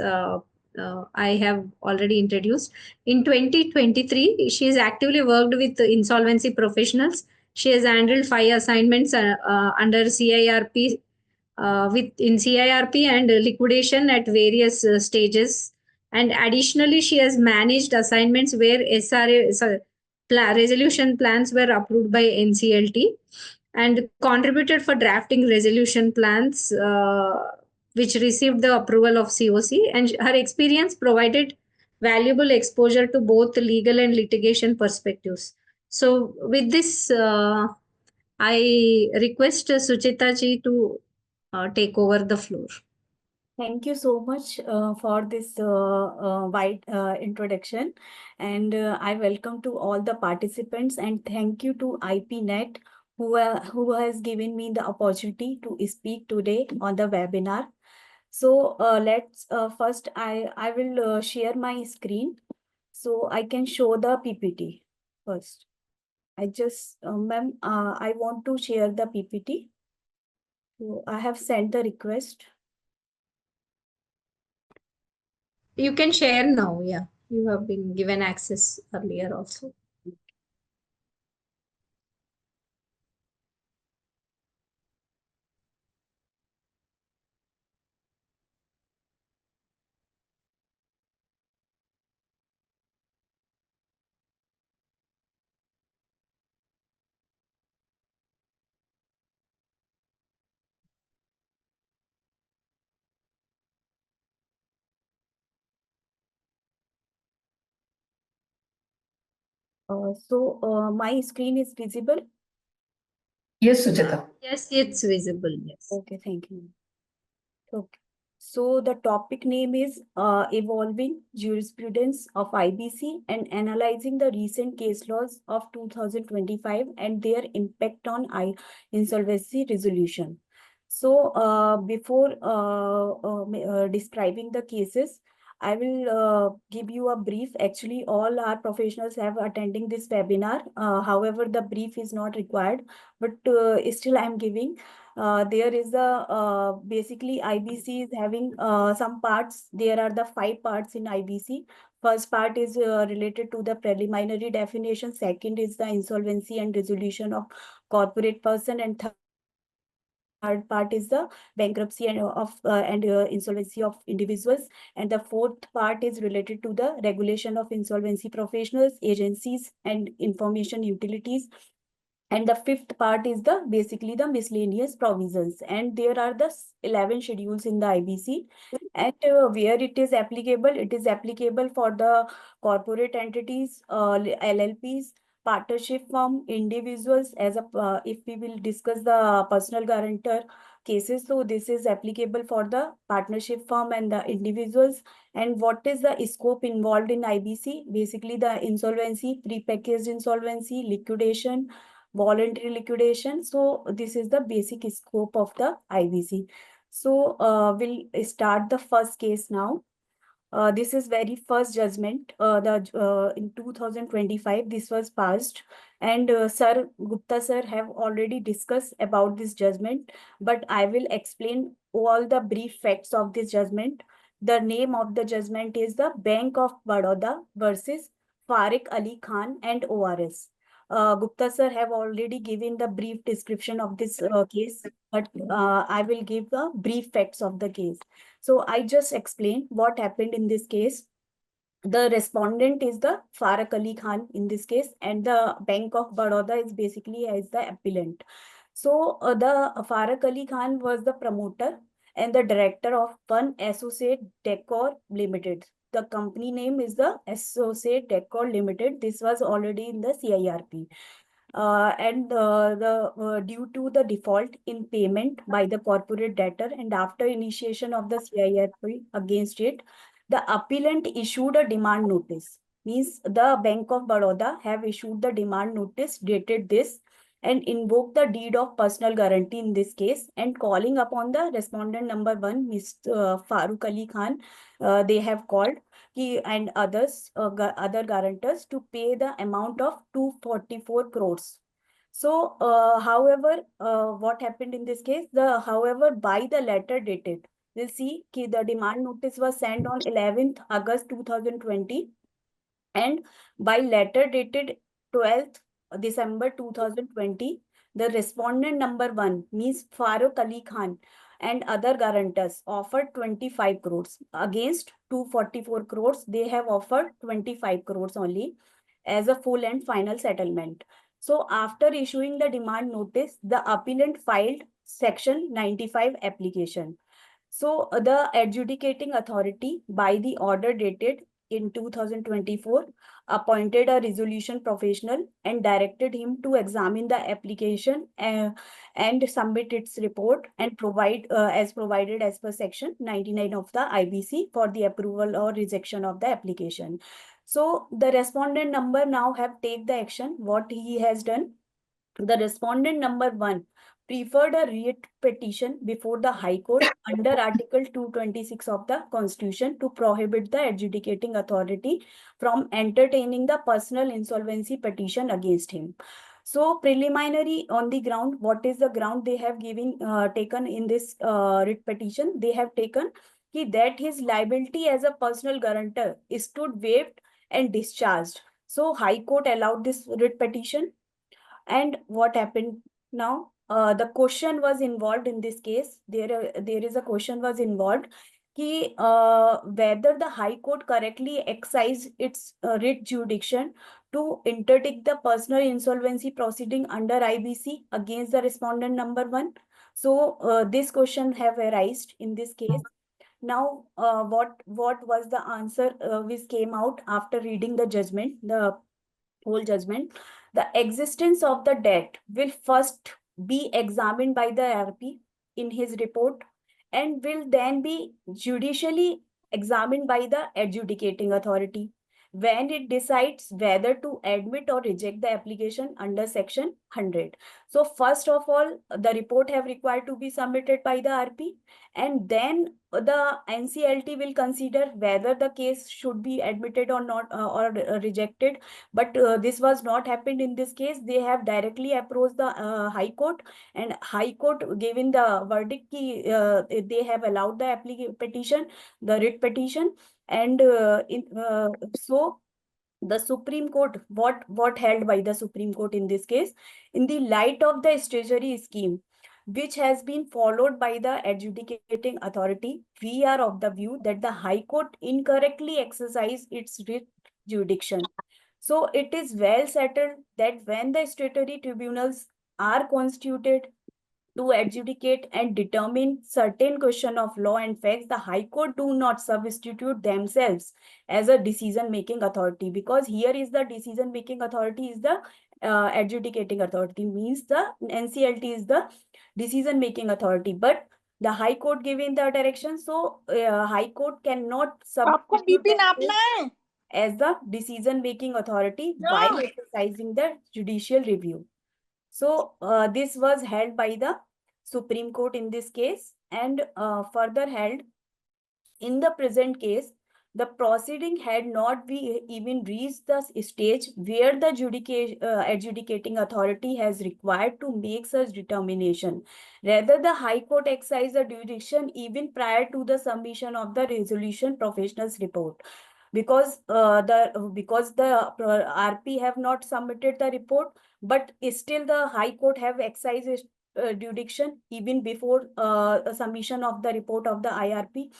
I have already introduced. In 2023, she has actively worked with insolvency professionals. She has handled 5 assignments under CIRP in CIRP and liquidation at various stages. And additionally, she has managed assignments where resolution plans were approved by NCLT and contributed for drafting resolution plans which received the approval of COC. And her experience provided valuable exposure to both legal and litigation perspectives. So with this, I request Sucheta ji to take over the floor. Thank you so much for this wide introduction, and I welcome to all the participants, and thank you to IPNet who has given me the opportunity to speak today on the webinar. So let's first I will share my screen so I can show the PPT first. I just ma'am, I want to share the PPT. So I have sent the request. You can share now. Yeah, you have been given access earlier also. So my screen is visible. Yes, Sucheta. Yes, it's visible. Yes. Okay, thank you. Okay. So the topic name is Evolving Jurisprudence of IBC and Analyzing the Recent Case Laws of 2025 and Their Impact on Insolvency Resolution. So before describing the cases, I will give you a brief. Actually, all our professionals have attending this webinar. However, the brief is not required, but still I am giving. There is a basically IBC is having some parts. There are the 5 parts in IBC. First part is related to the preliminary definition. Second is the insolvency and resolution of corporate person, and third part is the bankruptcy and insolvency of individuals, and the fourth part is related to the regulation of insolvency professionals, agencies, and information utilities. And the fifth part is the basically the miscellaneous provisions, and there are the 11 schedules in the IBC. And where it is applicable for the corporate entities, LLPs, partnership firm, individuals. As a if we will discuss the personal guarantor cases, so this is applicable for the partnership firm and the individuals. And what is the scope involved in IBC? Basically, the insolvency, prepackaged insolvency, liquidation, voluntary liquidation. So this is the basic scope of the IBC. So we'll start the first case now. This is very first judgment. In 2025 this was passed, and Sir Gupta sir have already discussed about this judgment, but I will explain all the brief facts of this judgment. The name of the judgment is the Bank of Baroda versus Farik Ali Khan and ORS. Gupta sir have already given the brief description of this case, but I will give the brief facts of the case. So I just explained what happened in this case. The respondent is the Farak Ali Khan in this case, and the Bank of Baroda is basically as the appellant. So the Farak Ali Khan was the promoter and the director of One Associate Decor Limited. The company name is the Associate Decor Limited. This was already in the CIRP. Due to the default in payment by the corporate debtor and after initiation of the CIRP against it, the appellant issued a demand notice. Means the Bank of Baroda have issued the demand notice dated this and invoked the deed of personal guarantee in this case, and calling upon the respondent number 1, Mr. Farooq Ali Khan, they have called and others, other guarantors, to pay the amount of 244 crores. So, however, what happened in this case? However, by the letter dated, we'll see that the demand notice was sent on 11th August 2020, and by letter dated 12th December 2020, the respondent number 1, means Farooq Ali Khan, and other guarantors offered 25 crores. Against 244 crores, they have offered 25 crores only as a full and final settlement. So after issuing the demand notice, the appellant filed Section 95 application. So the adjudicating authority, by the order dated in 2024, appointed a resolution professional and directed him to examine the application and submit its report and provide as provided as per Section 99 of the IBC for the approval or rejection of the application. So the respondent number now have take the action. What he has done, the respondent number 1 preferred a writ petition before the High Court under Article 226 of the Constitution to prohibit the adjudicating authority from entertaining the personal insolvency petition against him. So preliminary on the ground, what is the ground they have taken in this writ petition? They have taken that his liability as a personal guarantor stood waived and discharged. So High Court allowed this writ petition. And what happened now? The question was involved in this case. There is a question was involved whether the High Court correctly exercised its writ jurisdiction to interdict the personal insolvency proceeding under IBC against the respondent number 1. So this question have arisen in this case. Now, what was the answer which came out after reading the judgment, the whole judgment? The existence of the debt will first be examined by the RP in his report and will then be judicially examined by the adjudicating authority. when it decides whether to admit or reject the application under section 100. So first of all, the report have required to be submitted by the RP, and then the NCLT will consider whether the case should be admitted or not, or rejected. But this was not happened in this case. They have directly approached the High Court, and High Court given the verdict they have allowed the petition, the writ petition, and so the Supreme Court, what held by the Supreme Court in this case, in the light of the statutory scheme which has been followed by the adjudicating authority, we are of the view that the High Court incorrectly exercised its writ jurisdiction. So it is well settled that when the statutory tribunals are constituted to adjudicate and determine certain question of law and facts, the High Court do not substitute themselves as a decision-making authority, because here is the decision-making authority is the adjudicating authority, means the NCLT is the decision-making authority, but the High Court giving the direction, so High Court cannot substitute themselves as the decision-making authority while exercising the judicial review. So this was held by the Supreme Court in this case, and further held in the present case, the proceeding had not even reached the stage where the adjudicating authority has required to make such determination. Rather, the High Court exercised the jurisdiction even prior to the submission of the resolution professionals report. Because the RP have not submitted the report, but still the High Court have exercised jurisdiction even before submission of the report of the IRP.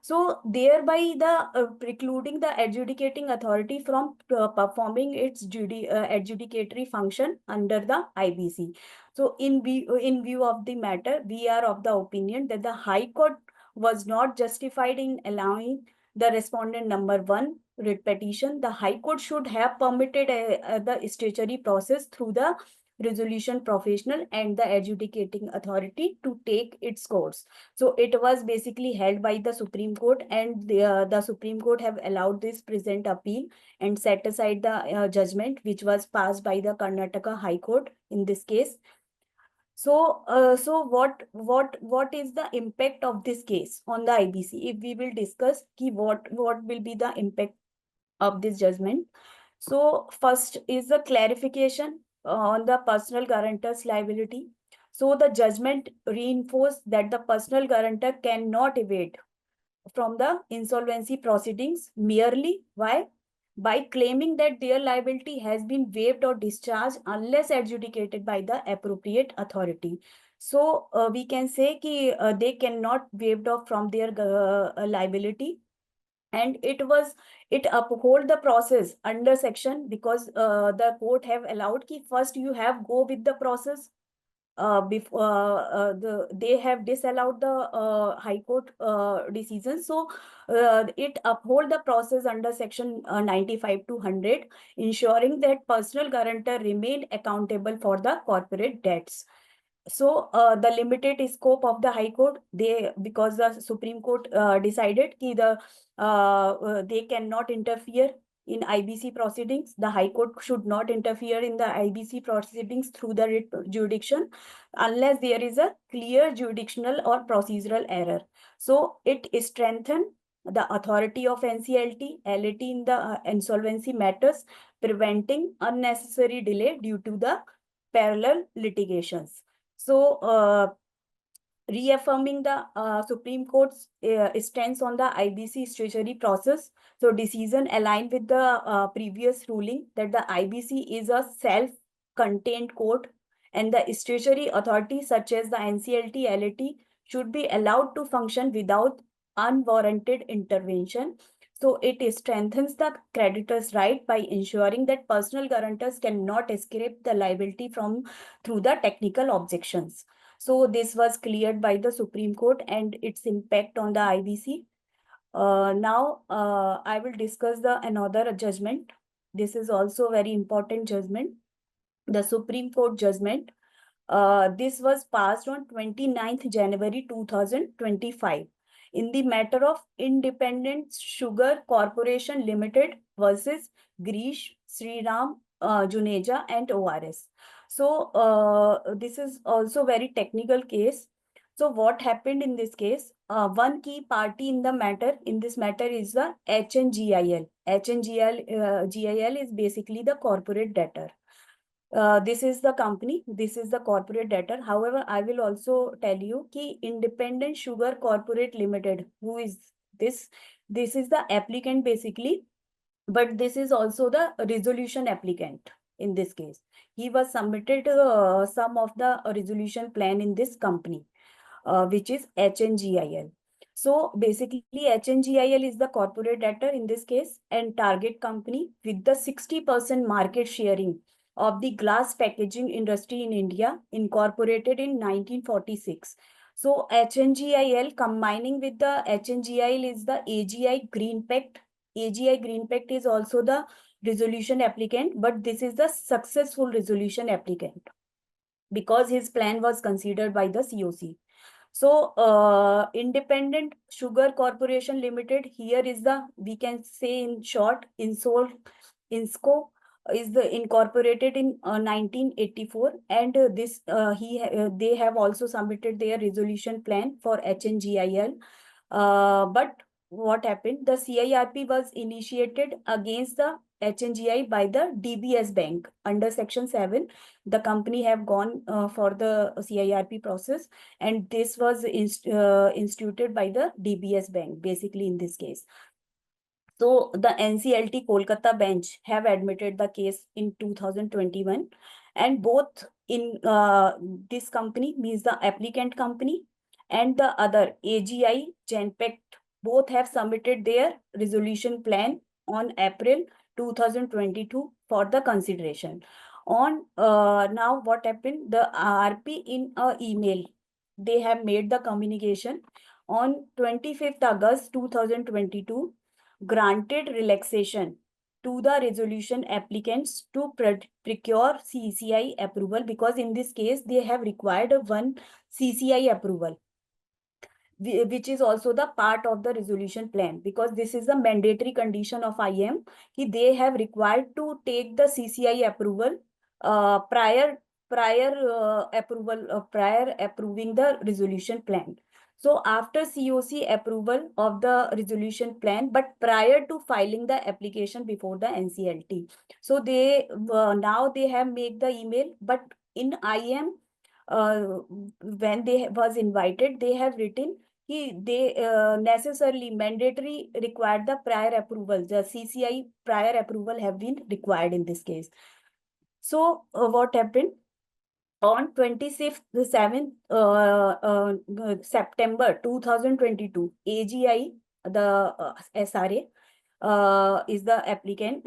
So thereby the precluding the adjudicating authority from performing its adjudicatory function under the IBC. So in view of the matter, we are of the opinion that the High Court was not justified in allowing the respondent number 1 writ petition. The High Court should have permitted the statutory process through the resolution professional and the adjudicating authority to take its course. So it was basically held by the Supreme Court, and the Supreme Court have allowed this present appeal and set aside the judgment which was passed by the Karnataka High Court in this case. So, what is the impact of this case on the IBC? If we will discuss what will be the impact of this judgment. So first is the clarification on the personal guarantor's liability. So the judgment reinforced that the personal guarantor cannot evade from the insolvency proceedings merely by claiming that their liability has been waived or discharged unless adjudicated by the appropriate authority. So we can say that they cannot waived off from their liability, and it uphold the process under section, because the court have allowed ki first you have go with the process before they have disallowed the High Court decision. So it uphold the process under section 95 to 100, ensuring that personal guarantor remain accountable for the corporate debts. So the limited scope of the High Court, because the Supreme Court decided that they cannot interfere in IBC proceedings. The High Court should not interfere in the IBC proceedings through the writ jurisdiction unless there is a clear jurisdictional or procedural error. So it strengthens the authority of NCLT, LAT in the insolvency matters, preventing unnecessary delay due to the parallel litigations. So reaffirming the Supreme Court's stance on the IBC statutory process. So decision aligned with the previous ruling that the IBC is a self-contained court, and the statutory authority such as the NCLT, LAT should be allowed to function without unwarranted intervention. So it strengthens the creditor's right by ensuring that personal guarantors cannot escape the liability through the technical objections. So this was cleared by the Supreme Court and its impact on the IBC. Now I will discuss another judgment. This is also very important judgment. The Supreme Court judgment. This was passed on 29th January 2025. in the matter of Independent Sugar Corporation Limited versus Grish, Sriram, Juneja and ORS. So this is also very technical case. So what happened in this case? One key party in this matter is the HNGIL. HNGIL is basically the corporate debtor. This is the company, this is the corporate debtor. However, I will also tell you ki Independent Sugar Corporate Limited, who is this? This is the applicant basically, but this is also the resolution applicant in this case. He was submitted some of the resolution plan in this company, which is HNGIL. So basically, HNGIL is the corporate debtor in this case and target company with the 60% market sharing of the glass packaging industry in India, incorporated in 1946. So HNGIL combining with the HNGIL is the AGI Green Pact. AGI Green Pact is also the resolution applicant, but this is the successful resolution applicant because his plan was considered by the COC. So Independent Sugar Corporation Limited, here is the, we can say in short, INSCO is the incorporated in 1984, and they have also submitted their resolution plan for HNGIL. But what happened? The CIRP was initiated against the HNGI by the DBS Bank under Section 7. The company have gone for the CIRP process, and this was instituted by the DBS Bank, basically in this case. So the NCLT Kolkata bench have admitted the case in 2021, and both in this company, means the applicant company, and the other AGI Genpact, both have submitted their resolution plan on April 2022 for the consideration. On now what happened? The RP in a email, they have made the communication on 25th August 2022, granted relaxation to the resolution applicants to procure CCI approval, because in this case they have required one CCI approval, which is also the part of the resolution plan, because this is a mandatory condition of IM. They have required to take the CCI approval prior approving the resolution plan. So after COC approval of the resolution plan, but prior to filing the application before the NCLT. So they now they have made the email, but in IM, when they was invited, they have written they necessarily mandatory required the prior approval. The CCI prior approval have been required in this case. So what happened? On 26th September 2022, AGI, the SRA, is the applicant.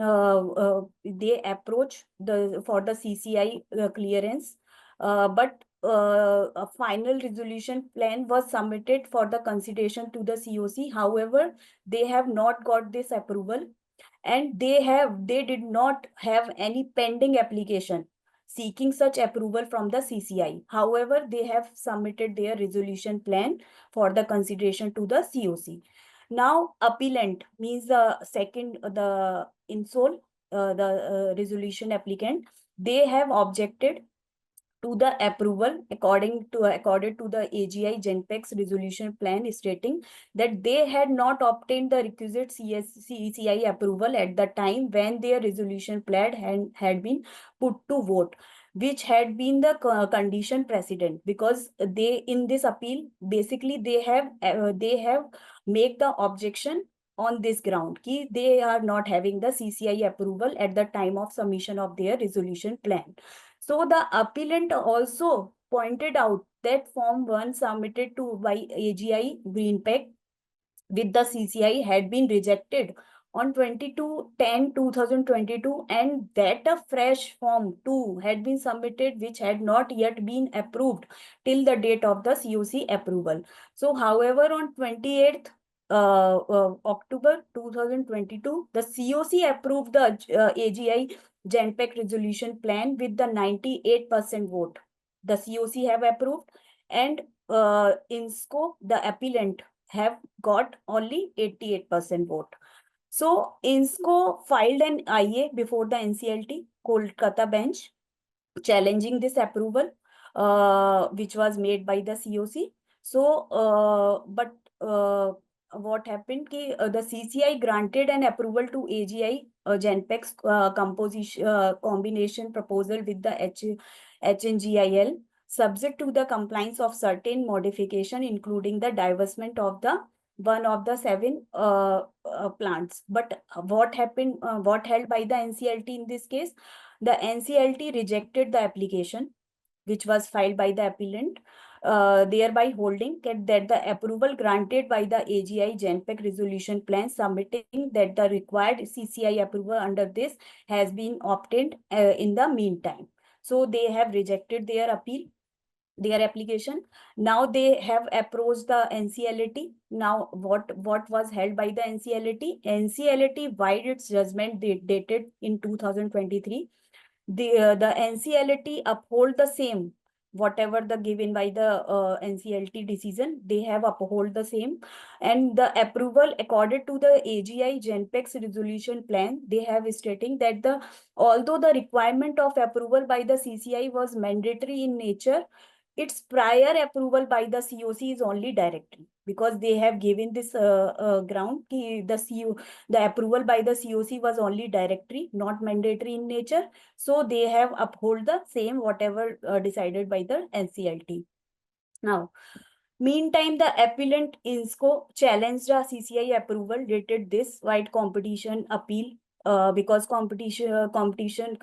They approach for the CCI clearance, but a final resolution plan was submitted for the consideration to the COC. However, they have not got this approval, and they did not have any pending application seeking such approval from the CCI. However, they have submitted their resolution plan for the consideration to the COC. Now, appellant means the second, the INSOL, the resolution applicant, they have objected to the approval accorded to the AGI Genpact's resolution plan, stating that they had not obtained the requisite CCI approval at the time when their resolution plan had been put to vote, which had been the condition precedent, because they, in this appeal, basically they have made the objection on this ground ki they are not having the CCI approval at the time of submission of their resolution plan. So the appellant also pointed out that Form 1 submitted to by AGI Green Pact with the CCI had been rejected on 22/10/2022, and that a fresh Form 2 had been submitted, which had not yet been approved till the date of the COC approval. So, however, on 28th October 2022, the COC approved the AGI Genpact resolution plan with the 98% vote. The COC have approved, and INSCO, the appellant, have got only 88% vote. So INSCO filed an IA before the NCLT Kolkata bench challenging this approval, which was made by the COC. So, but what happened? The CCI granted an approval to AGI Genpec's combination proposal with the HNGIL, subject to the compliance of certain modification, including the divestment of the one of the 7 plants. But what happened? What held by the NCLT in this case? The NCLT rejected the application, which was filed by the appellant, thereby holding that the approval granted by the AGI Genpec resolution plan, submitting that the required CCI approval under this has been obtained in the meantime. So they have rejected their appeal, their application. Now they have approached the NCLT. Now what was held by the NCLT? NCLT, while its judgment dated in 2023, the NCLT uphold the same, whatever the given by the NCLT decision, they have uphold the same. And the approval accorded to the AGI Genpec's resolution plan, they have stating that although the requirement of approval by the CCI was mandatory in nature, its prior approval by the COC is only directory, because they have given this ground the approval by the COC was only directory, not mandatory in nature. So they have uphold the same whatever decided by the NCLT. Now, meantime, the appellant INSCO challenged the CCI approval, dated this wide competition appeal, because competition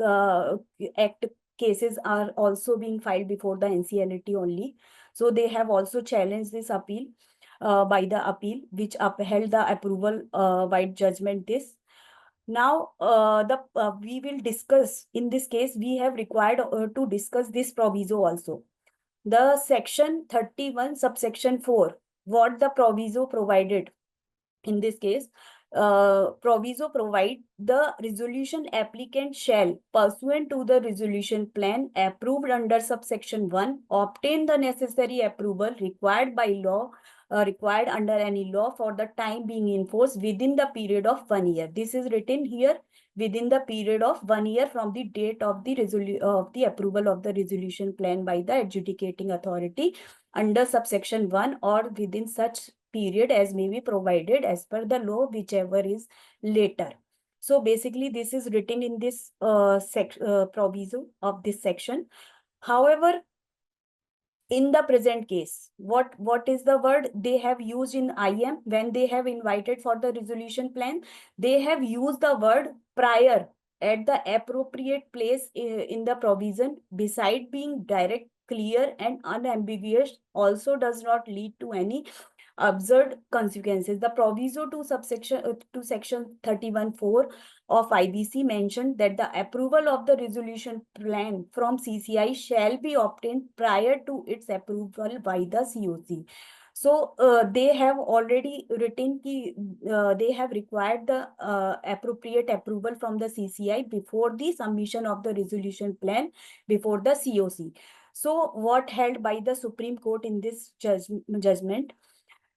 act cases are also being filed before the NCLT only. So they have also challenged this appeal by the appeal, which upheld the approval by judgment this. Now, we will discuss, in this case, we have required to discuss this proviso also. The section 31 subsection 4, what the proviso provided in this case, proviso provide the resolution applicant shall, pursuant to the resolution plan approved under subsection 1, obtain the necessary approval required by law, required under any law for the time being enforced within the period of 1 year. This is written here, within the period of 1 year from the date of the approval of the resolution plan by the adjudicating authority under subsection 1, or within such period as may be provided as per the law, whichever is later. So basically, this is written in this proviso of this section. However, in the present case, what is the word they have used in IM when they have invited for the resolution plan? They have used the word prior at the appropriate place in the provision, beside being direct, clear, and unambiguous, also does not lead to any absurd consequences. The proviso to section 31(4) of IBC mentioned that the approval of the resolution plan from CCI shall be obtained prior to its approval by the COC. So they have already written they have required the appropriate approval from the CCI before the submission of the resolution plan before the COC. So what held by the Supreme Court in this judgment?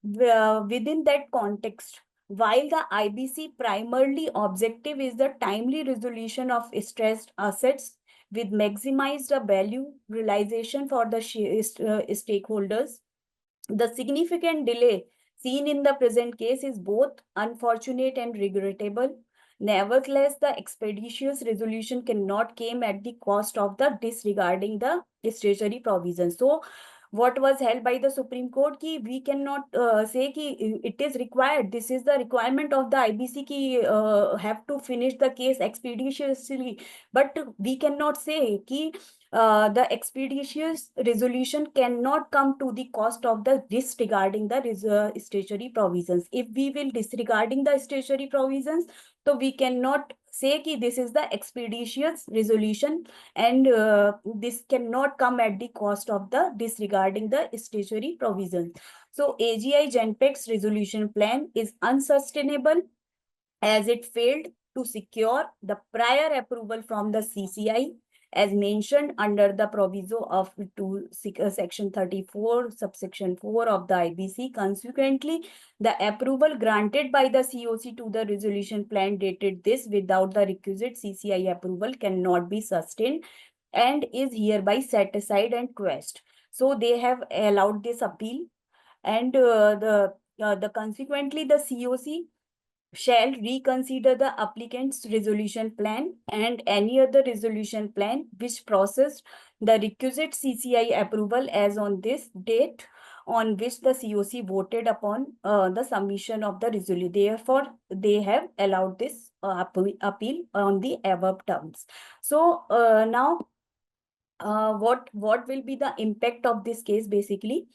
Within that context, while the IBC primarily objective is the timely resolution of stressed assets with maximized value realization for the stakeholders, the significant delay seen in the present case is both unfortunate and regrettable. Nevertheless, the expeditious resolution cannot come at the cost of the disregarding the statutory provisions. So what was held by the Supreme Court ki we cannot say ki it is required. This is the requirement of the IBC ki have to finish the case expeditiously. But we cannot say ki the expeditious resolution cannot come to the cost of the disregarding the statutory provisions. If we will disregarding the statutory provisions, so we cannot say ki this is the expeditious resolution, and this cannot come at the cost of the disregarding the statutory provisions. So AGI Genpec's resolution plan is unsustainable as it failed to secure the prior approval from the CCI as mentioned under the proviso of section 34 subsection 4 of the IBC. Consequently, the approval granted by the COC to the resolution plan dated this without the requisite CCI approval cannot be sustained and is hereby set aside and quashed. So they have allowed this appeal, and consequently the COC shall reconsider the applicant's resolution plan and any other resolution plan which processed the requisite CCI approval as on this date on which the COC voted upon the submission of the resolution. Therefore, they have allowed this appeal on the above terms. So now, what will be the impact of this case? Basically,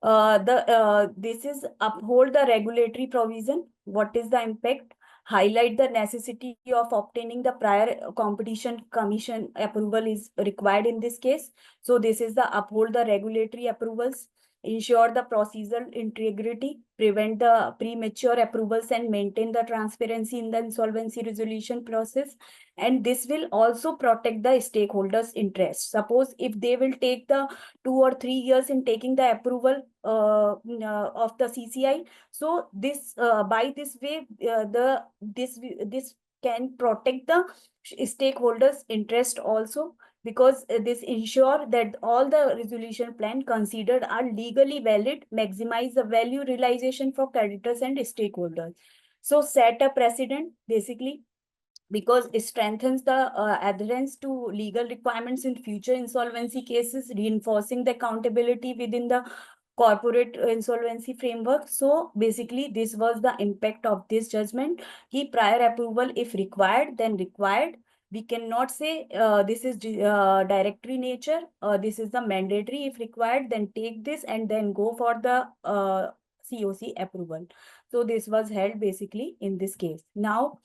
this is uphold the regulatory provision. What is the impact? Highlight the necessity of obtaining the prior competition commission approval is required in this case. So this is the uphold the regulatory approvals, ensure the procedural integrity, prevent the premature approvals, and maintain the transparency in the insolvency resolution process. And this will also protect the stakeholders' interests. Suppose if they will take the 2 or 3 years in taking the approval of the CCI, so this by this way this can protect the stakeholders' interest also, because this ensure that all the resolution plan considered are legally valid, maximize the value realization for creditors and stakeholders. So set a precedent basically, because it strengthens the adherence to legal requirements in future insolvency cases, reinforcing the accountability within the corporate insolvency framework. So basically, this was the impact of this judgment. Ki prior approval, if required, then required. We cannot say this is directory nature. This is the mandatory. If required, then take this and then go for the COC approval. So this was held basically in this case. Now,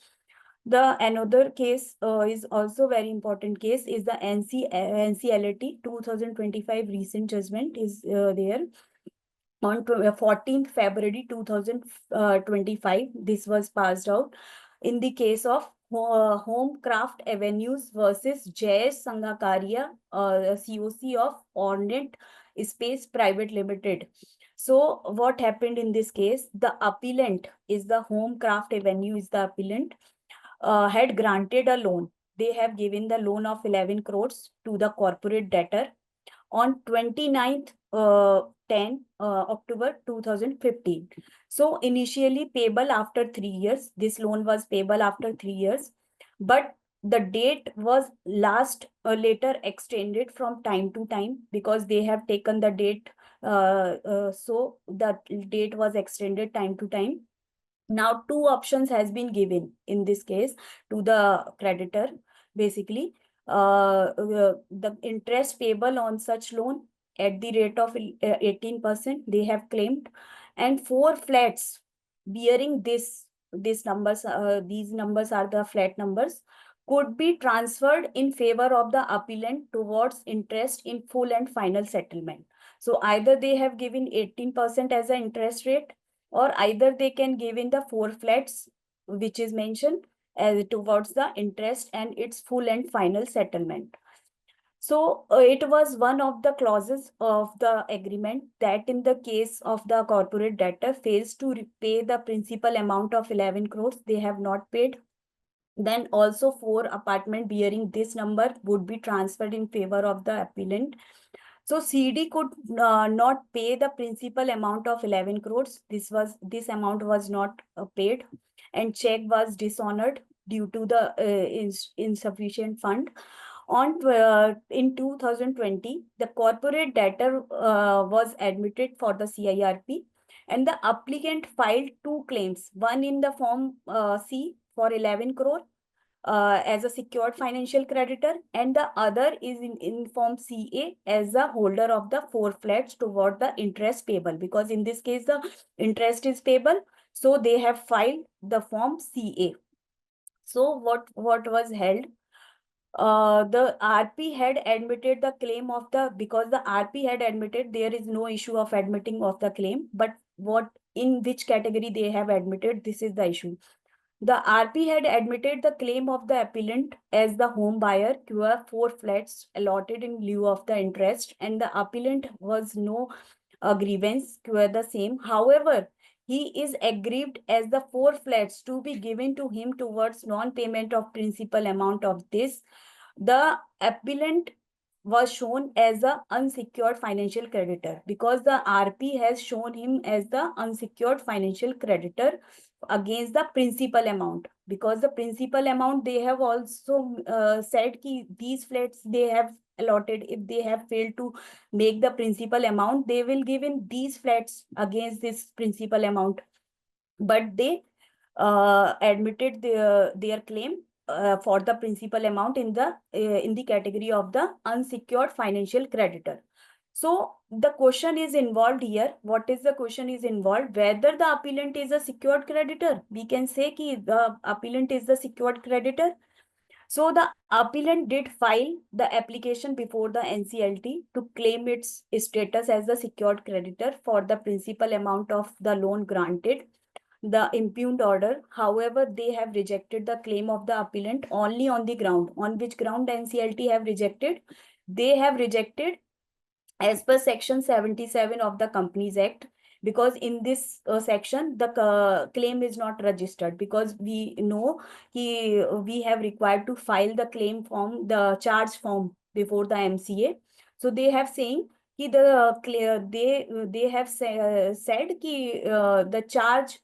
the another case is also very important case is the NCLAT 2025 recent judgment is there on 14th February 2025. This was passed out in the case of Homecraft Avenues versus Jayesh Sangakaria, COC of Ornate Space Private Limited. So what happened in this case? The appellant is the Homecraft Avenue is the appellant. Had granted a loan. They have given the loan of 11 crores to the corporate debtor on 29th October 2015. So initially payable after 3 years. This loan was payable after 3 years, but the date was later extended from time to time, because they have taken the date. So the date was extended time to time. Now, 2 options has been given in this case to the creditor. Basically, the interest payable on such loan at the rate of 18%, they have claimed, and 4 flats bearing these numbers. These numbers are the flat numbers, could be transferred in favor of the appellant towards interest in full and final settlement. So either they have given 18% as an interest rate, or either they can give in the 4 flats which is mentioned as towards the interest and its full and final settlement. So it was one of the clauses of the agreement that in the case of the corporate debtor fails to repay the principal amount of 11 crores, they have not paid, then also 4 apartment bearing this number would be transferred in favor of the appellant. So CD could not pay the principal amount of 11 crores. This amount was not paid, and check was dishonored due to the insufficient fund. In 2020, the corporate debtor was admitted for the CIRP, and the applicant filed 2 claims, one in the form C for 11 crore as a secured financial creditor, and the other is in form CA as the holder of the 4 flats toward the interest payable, because in this case the interest is payable, so they have filed the form CA. So what was held? The RP had admitted the claim of because the RP had admitted, there is no issue of admitting of the claim, but in which category they have admitted, this is the issue. The RP had admitted the claim of the appellant as the home buyer were 4 flats allotted in lieu of the interest, and the appellant was no grievance were the same. However, he is aggrieved as the 4 flats to be given to him towards non-payment of principal amount of this. The appellant was shown as the unsecured financial creditor because the RP has shown him as the unsecured financial creditor against the principal amount, because the principal amount they have also said ki these flats they have allotted, if they have failed to make the principal amount, they will give in these flats against this principal amount. But they admitted their claim for the principal amount in the category of the unsecured financial creditor. So the question is involved here. What is the question is involved? Whether the appellant is a secured creditor. We can say ki the appellant is the secured creditor. So the appellant did file the application before the NCLT to claim its status as the secured creditor for the principal amount of the loan granted, the impugned order. However, they have rejected the claim of the appellant only on the ground. On which ground NCLT have rejected? They have rejected as per section 77 of the Companies Act, because in this section the claim is not registered, because we know we have required to file the claim form, the charge form before the MCA. So they have saying ki they have said ki the charge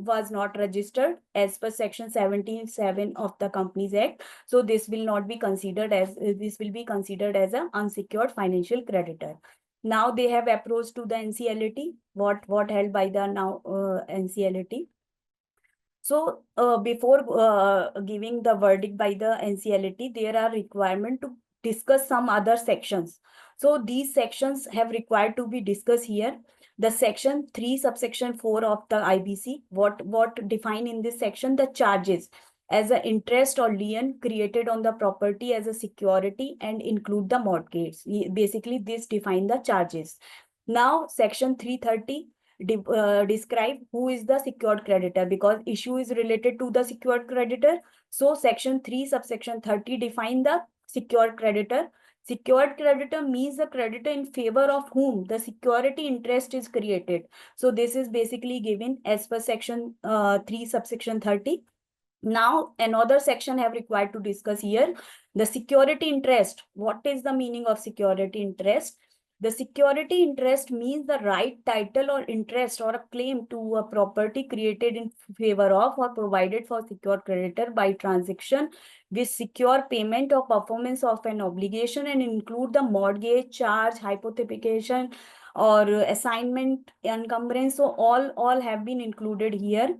was not registered as per section 77 of the Companies Act. So this will not be considered as, this will be considered as an unsecured financial creditor. Now they have approached to the NCLT, what held by the now NCLT. So before giving the verdict by the NCLT, there are requirement to discuss some other sections. So these sections have required to be discussed here. The section 3 subsection 4 of the IBC, what define in this section? The charges as an interest or lien created on the property as a security and include the mortgage. Basically, this define the charges. Now, section 330 describe who is the secured creditor, because issue is related to the secured creditor. So section 3 subsection 30 define the secured creditor. Secured creditor means the creditor in favor of whom the security interest is created. So this is basically given as per section 3 subsection 30. Now another section have required to discuss here, the security interest. What is the meaning of security interest? The security interest means the right, title or interest or a claim to a property created in favor of or provided for secured creditor by transaction with secure payment or performance of an obligation, and include the mortgage, charge, hypothecation or assignment, encumbrance. So all have been included here.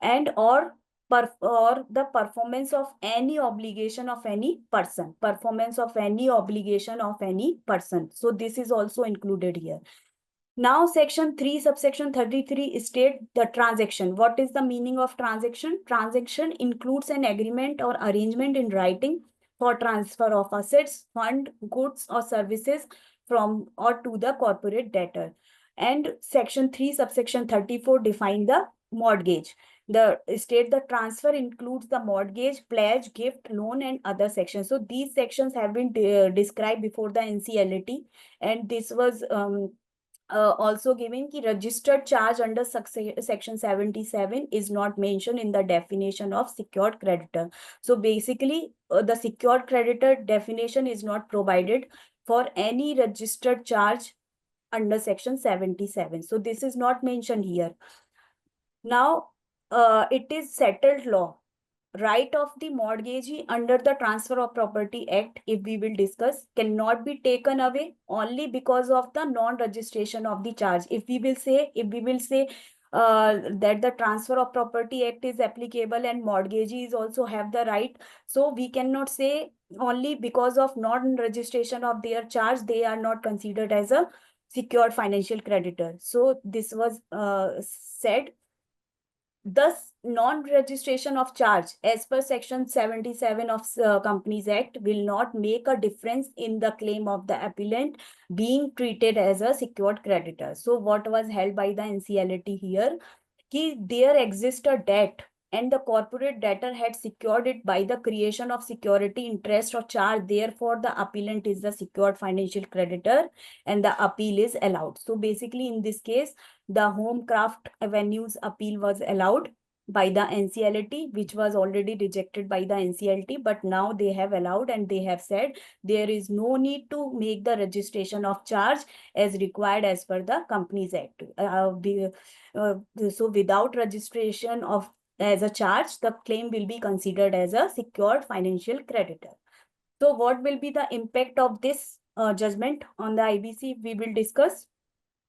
And or the performance of any obligation of any person, performance of any obligation of any person. So this is also included here. Now section 3 subsection 33 state the transaction. What is the meaning of transaction? Transaction includes an agreement or arrangement in writing for transfer of assets, fund, goods or services from or to the corporate debtor. And section 3 subsection 34 define the mortgage. The state the transfer includes the mortgage, pledge, gift, loan and other sections. So these sections have been described before the NCLT, and this was also given ki registered charge under section 77 is not mentioned in the definition of secured creditor. So basically the secured creditor definition is not provided for any registered charge under section 77. So this is not mentioned here. Now it is settled law. Right of the mortgagee under the Transfer of Property Act, if we will discuss, cannot be taken away only because of the non-registration of the charge. If we will say that the Transfer of Property Act is applicable and mortgagees also have the right, so we cannot say only because of non-registration of their charge they are not considered as a secured financial creditor. So this was said. Thus, non-registration of charge as per section 77 of Companies Act will not make a difference in the claim of the appellant being treated as a secured creditor. So what was held by the NCLT here? Ki there exists a debt and the corporate debtor had secured it by the creation of security, interest or charge. Therefore, the appellant is the secured financial creditor and the appeal is allowed. So basically in this case, the Homecraft Avenues appeal was allowed by the NCLT, which was already rejected by the NCLT, but now they have allowed and they have said there is no need to make the registration of charge as required as per the Companies Act. So without registration of as a charge, the claim will be considered as a secured financial creditor. So what will be the impact of this judgment on the IBC? We will discuss.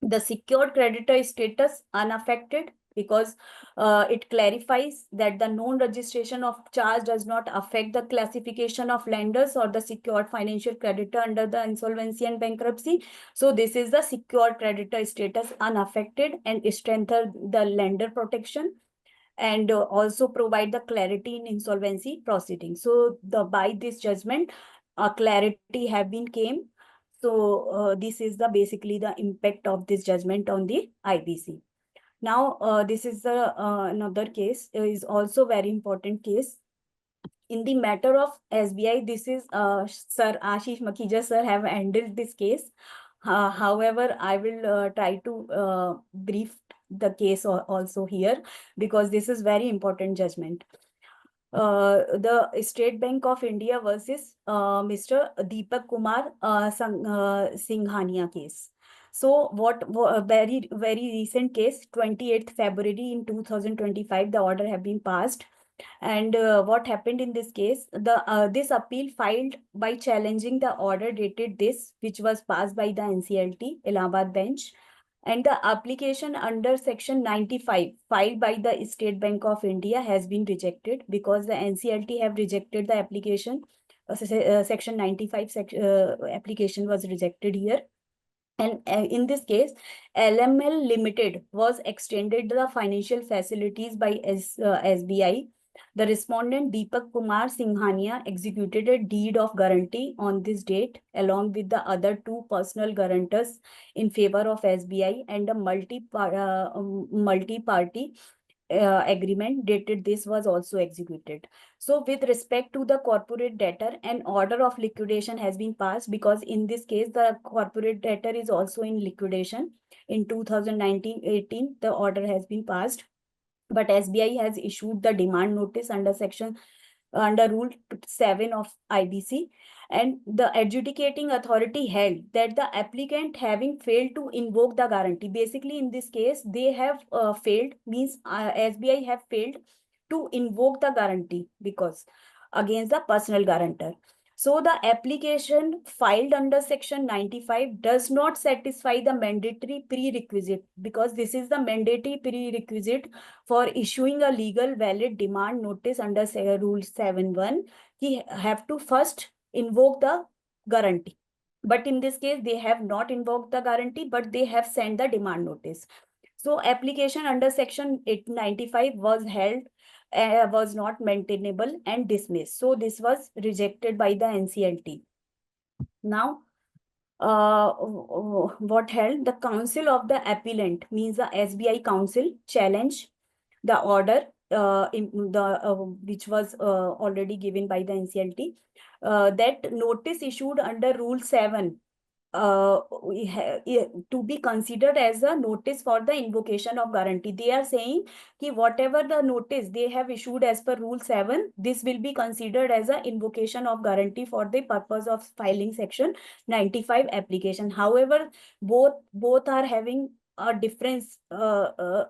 The secured creditor status unaffected, because it clarifies that the non-registration of charge does not affect the classification of lenders or the secured financial creditor under the insolvency and bankruptcy. So this is the secured creditor status unaffected and strengthen the lender protection and also provide the clarity in insolvency proceedings. So by this judgment, clarity have been came. So this is the basically the impact of this judgment on the IBC. Now, this is the another case, is also very important case. In the matter of SBI, this is Sir Ashish Makhija sir have handled this case. However, I will try to brief the case also here, because this is very important judgment. The State Bank of India versus Mr. Deepak Kumar Singhania case. So very recent case, 28th February in 2025, the order have been passed. And what happened in this case, this appeal filed by challenging the order dated this, which was passed by the NCLT, Allahabad bench. And the application under Section 95 filed by the State Bank of India has been rejected because the NCLT have rejected the application. Section 95 application was rejected here. And in this case, LML Limited was extended the financial facilities by SBI. The respondent Deepak Kumar Singhania executed a deed of guarantee on this date along with the other two personal guarantors in favor of SBI, and a multi-party agreement dated this was also executed. So with respect to the corporate debtor, an order of liquidation has been passed, because in this case the corporate debtor is also in liquidation. In 2019-18 the order has been passed, but SBI has issued the demand notice under Rule 7 of IBC, and the adjudicating authority held that the applicant having failed to invoke the guarantee. Basically, in this case, they have failed, means SBI have failed to invoke the guarantee because against the personal guarantor. So the application filed under Section 95 does not satisfy the mandatory prerequisite, because this is the mandatory prerequisite for issuing a legal valid demand notice under Rule 7.1. He have to first invoke the guarantee. But in this case, they have not invoked the guarantee, but they have sent the demand notice. So application under Section 895 was held, was not maintainable and dismissed. So this was rejected by the NCLT. Now, what held? The counsel of the appellant, means the SBI counsel, challenge the order which was already given by the NCLT, that notice issued under Rule 7 to be considered as a notice for the invocation of guarantee. They are saying that whatever the notice they have issued as per Rule 7, this will be considered as an invocation of guarantee for the purpose of filing Section 95 application. However, both are having a different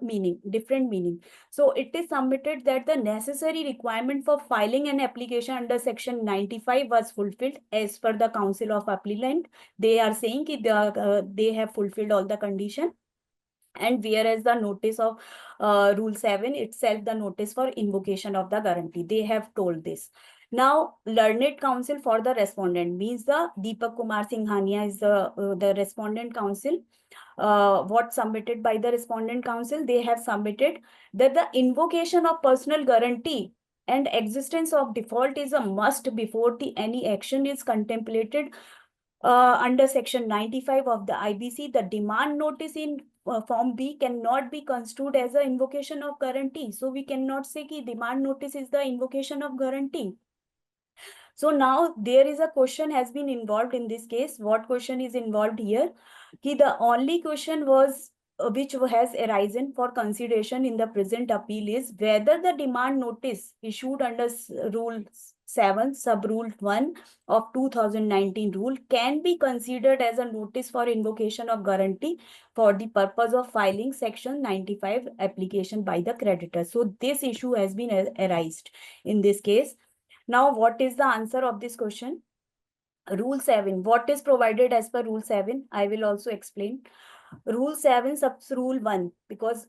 meaning. So it is submitted that the necessary requirement for filing an application under Section 95 was fulfilled as per the counsel of appellant. They are saying that they have fulfilled all the condition, and whereas the notice of Rule 7 itself, the notice for invocation of the guarantee, they have told this. Now, learned counsel for the respondent, means the Deepak Kumar Singhania is the respondent counsel. What submitted by the respondent counsel? They have submitted that the invocation of personal guarantee and existence of default is a must before any action is contemplated under Section 95 of the IBC. The demand notice in Form B cannot be construed as an invocation of guarantee. So we cannot say ki demand notice is the invocation of guarantee. So now there is a question has been involved in this case. What question is involved here? Ki the only question was which has arisen for consideration in the present appeal is whether the demand notice issued under Rule 7, Sub-Rule 1 of 2019 rule can be considered as a notice for invocation of guarantee for the purpose of filing Section 95 application by the creditor. So this issue has been arised in this case. Now, what is the answer of this question? Rule 7. What is provided as per Rule 7? I will also explain. Rule 7, Rule 1, because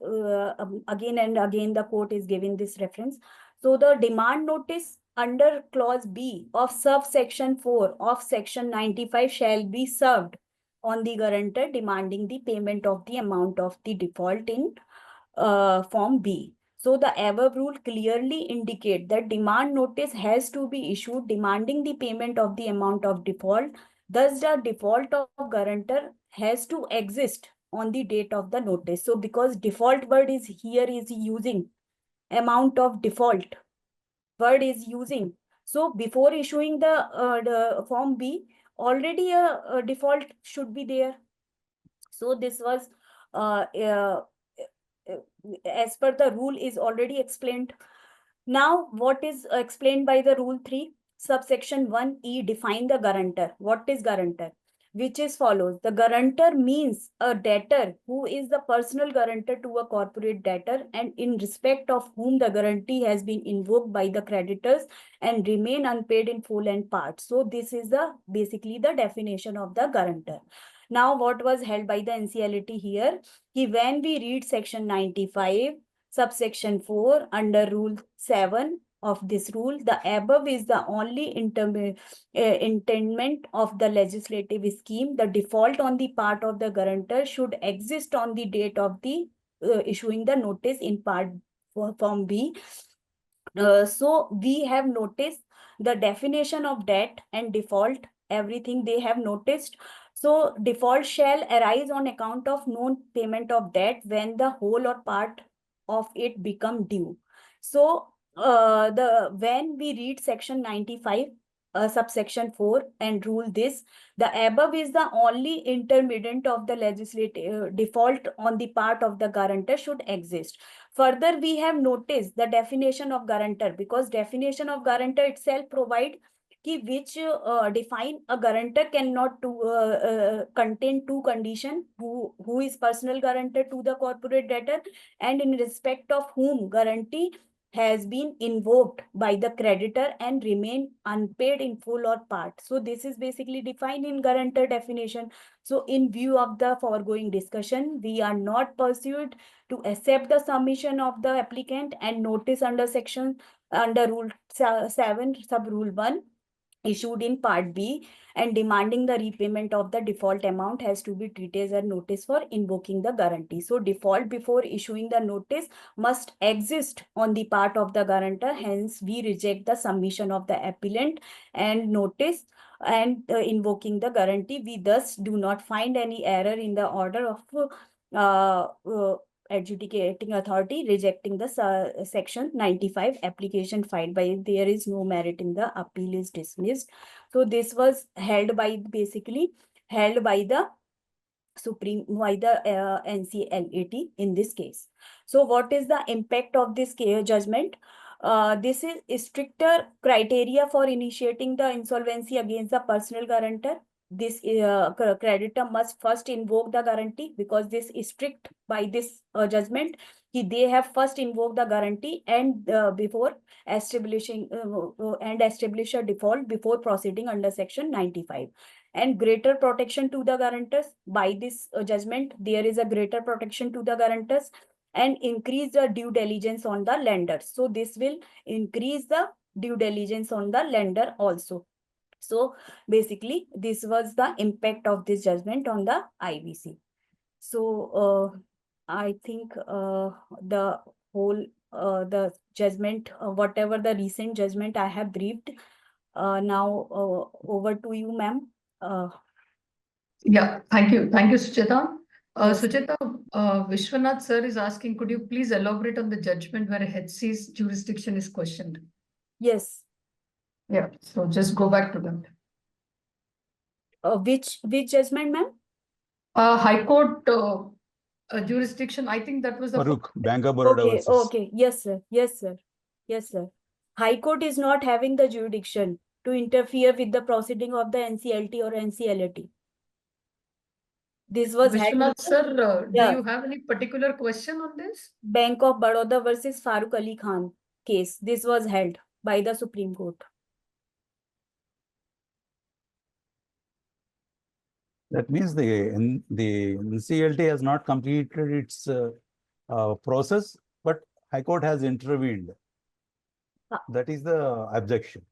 again and again the court is giving this reference. So the demand notice under clause B of subsection 4 of section 95 shall be served on the guarantor demanding the payment of the amount of the default in Form B. So the above rule clearly indicate that demand notice has to be issued demanding the payment of the amount of default. Thus, the default of guarantor has to exist on the date of the notice. So because default word is here is using amount of default word is using. So before issuing the Form B, already a default should be there. So this was as per the rule is already explained. Now, what is explained by the Rule 3? Subsection 1E define the guarantor. What is guarantor? Which is follows. The guarantor means a debtor who is the personal guarantor to a corporate debtor and in respect of whom the guarantee has been invoked by the creditors and remain unpaid in full and part. So this is basically the definition of the guarantor. Now, what was held by the NCLT here? When we read section 95, subsection 4 under Rule 7 of this rule, the above is the only intendment of the legislative scheme. The default on the part of the guarantor should exist on the date of the issuing the notice in part Form B. So we have noticed the definition of debt and default, everything they have noticed. So default shall arise on account of non-payment of debt when the whole or part of it become due. So when we read section 95, subsection 4 and rule this, the above is the only intermediate of the legislative default on the part of the guarantor should exist. Further, we have noticed the definition of guarantor because definition of guarantor itself provide which define a guarantor cannot contain two conditions, who is personal guarantor to the corporate debtor and in respect of whom guarantee has been invoked by the creditor and remain unpaid in full or part. So this is basically defined in guarantor definition. So in view of the foregoing discussion, we are not pursued to accept the submission of the applicant and notice under Rule 7, Sub-Rule 1 issued in Part B and demanding the repayment of the default amount has to be treated as a notice for invoking the guarantee. So default before issuing the notice must exist on the part of the guarantor. Hence, we reject the submission of the appellant and notice and invoking the guarantee. We thus do not find any error in the order of adjudicating authority rejecting the section 95 application filed by there is no merit in the appeal is dismissed. So this was held by the NCLAT in this case. So what is the impact of this judgment? This is stricter criteria for initiating the insolvency against the personal guarantor. This creditor must first invoke the guarantee because this is strict by this judgment. They have first invoked the guarantee and before establishing establish a default before proceeding under section 95. And greater protection to the guarantors by this judgment. There is a greater protection to the guarantors and increase the due diligence on the lender. So this will increase the due diligence on the lender also. So basically, this was the impact of this judgment on the IBC. So I think the whole the judgment, whatever the recent judgment I have briefed. Now over to you, ma'am. Yeah, thank you, Sucheta. Yes. Sucheta, Vishwanath sir is asking, could you please elaborate on the judgment where HC's jurisdiction is questioned? Yes. Yeah, so just go back to that. Which judgment, ma'am? High Court jurisdiction, I think that was the Farooq, Bank of Baroda Okay, versus. okay. Yes, sir. Yes, sir. Yes, sir. High Court is not having the jurisdiction to interfere with the proceeding of the NCLT or NCLAT. This was had Vishwanath sir, do Yeah. you have any particular question on this? Bank of Baroda versus Farooq Ali Khan case. This was held by the Supreme Court. That means the NCLT has not completed its process, but High Court has intervened. That is the objection,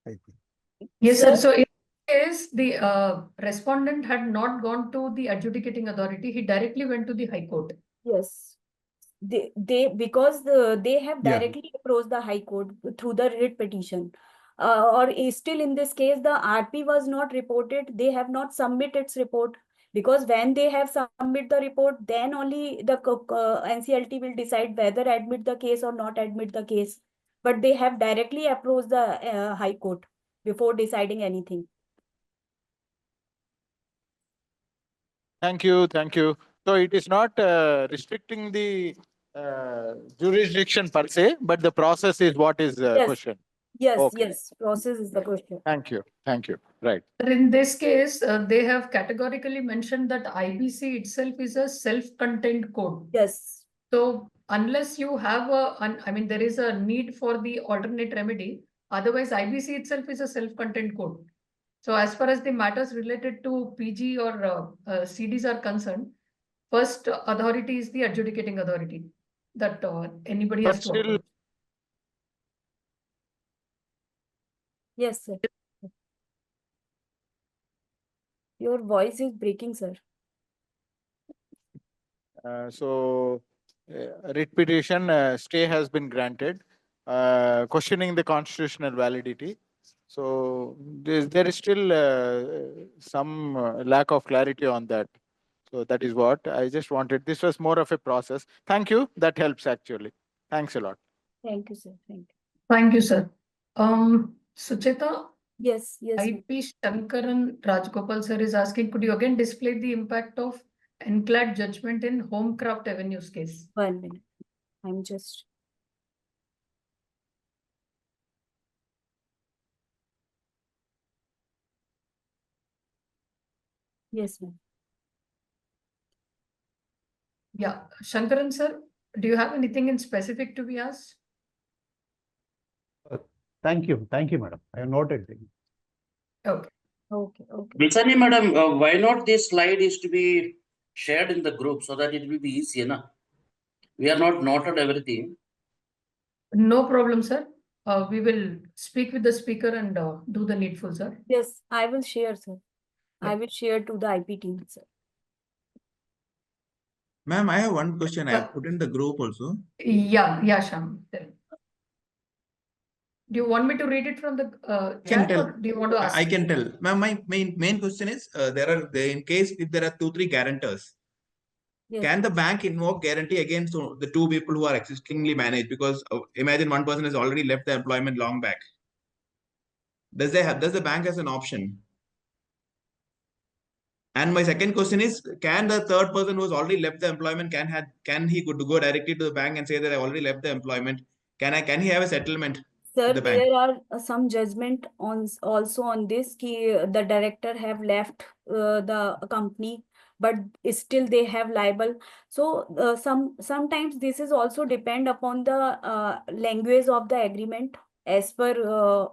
I think. Yes, sir. Sir, So in this case, the respondent had not gone to the adjudicating authority. He directly went to the High Court. yes. They they have Yeah. directly approached the High Court through the writ petition. Still in this case, the RP was not reported. They have not submitted its report, because when they have submit the report, then only the NCLT will decide whether admit the case or not admit the case. But they have directly approached the High Court before deciding anything. Thank you, thank you. So it is not restricting the jurisdiction per se, but the process is what is Yes. questioned. Yes, Okay. yes. Process is the question. Thank you, thank you. Right. In this case, they have categorically mentioned that IBC itself is a self-contained code. Yes. So unless you have I mean, there is a need for the alternate remedy. Otherwise, IBC itself is a self-contained code. So as far as the matters related to PG or CDs are concerned, first authority is the adjudicating authority that anybody But has to still, approach. Yes, sir. Your voice is breaking, sir. writ petition stay has been granted, questioning the constitutional validity. So there is still some lack of clarity on that. So that is what I just wanted. This was more of a process. Thank you. That helps actually. Thanks a lot. Thank you, sir. Thank you. Thank you, sir. Sucheta, Yes, yes. ma'am. IP Shankaran Rajgopal sir is asking, could you again display the impact of NCLAT judgment in Homecraft Avenues case? 1 minute. I'm just. Yes, ma'am. Yeah, Shankaran sir, do you have anything in specific to be asked? Thank you, madam. I have noted things. Okay. Okay, okay. Vilsani madam, why not this slide is to be shared in the group so that it will be easier, na? We are not noted everything. No problem, sir. We will speak with the speaker and do the needful, sir. Yes, I will share, sir. Yeah. I will share to the IP team, sir. Ma'am, I have one question. I Yeah. have put in the group also. Yeah, Sham. Tell me. Do you want me to read it from the chat or do you want to ask? I can tell. Ma'am, my main question is, in case if there are 2-3 guarantors, Yes. can the bank invoke guarantee against the 2 people who are existingly managed? Because imagine one person has already left the employment long back. Does the bank has an option? And my second question is, can the third person who has already left the employment can he could go directly to the bank and say that I already left the employment? Can he have a settlement? Sir, the bank? there are some judgment also on this. The director have left the company, but still they have liable. So sometimes this is also depend upon the language of the agreement as per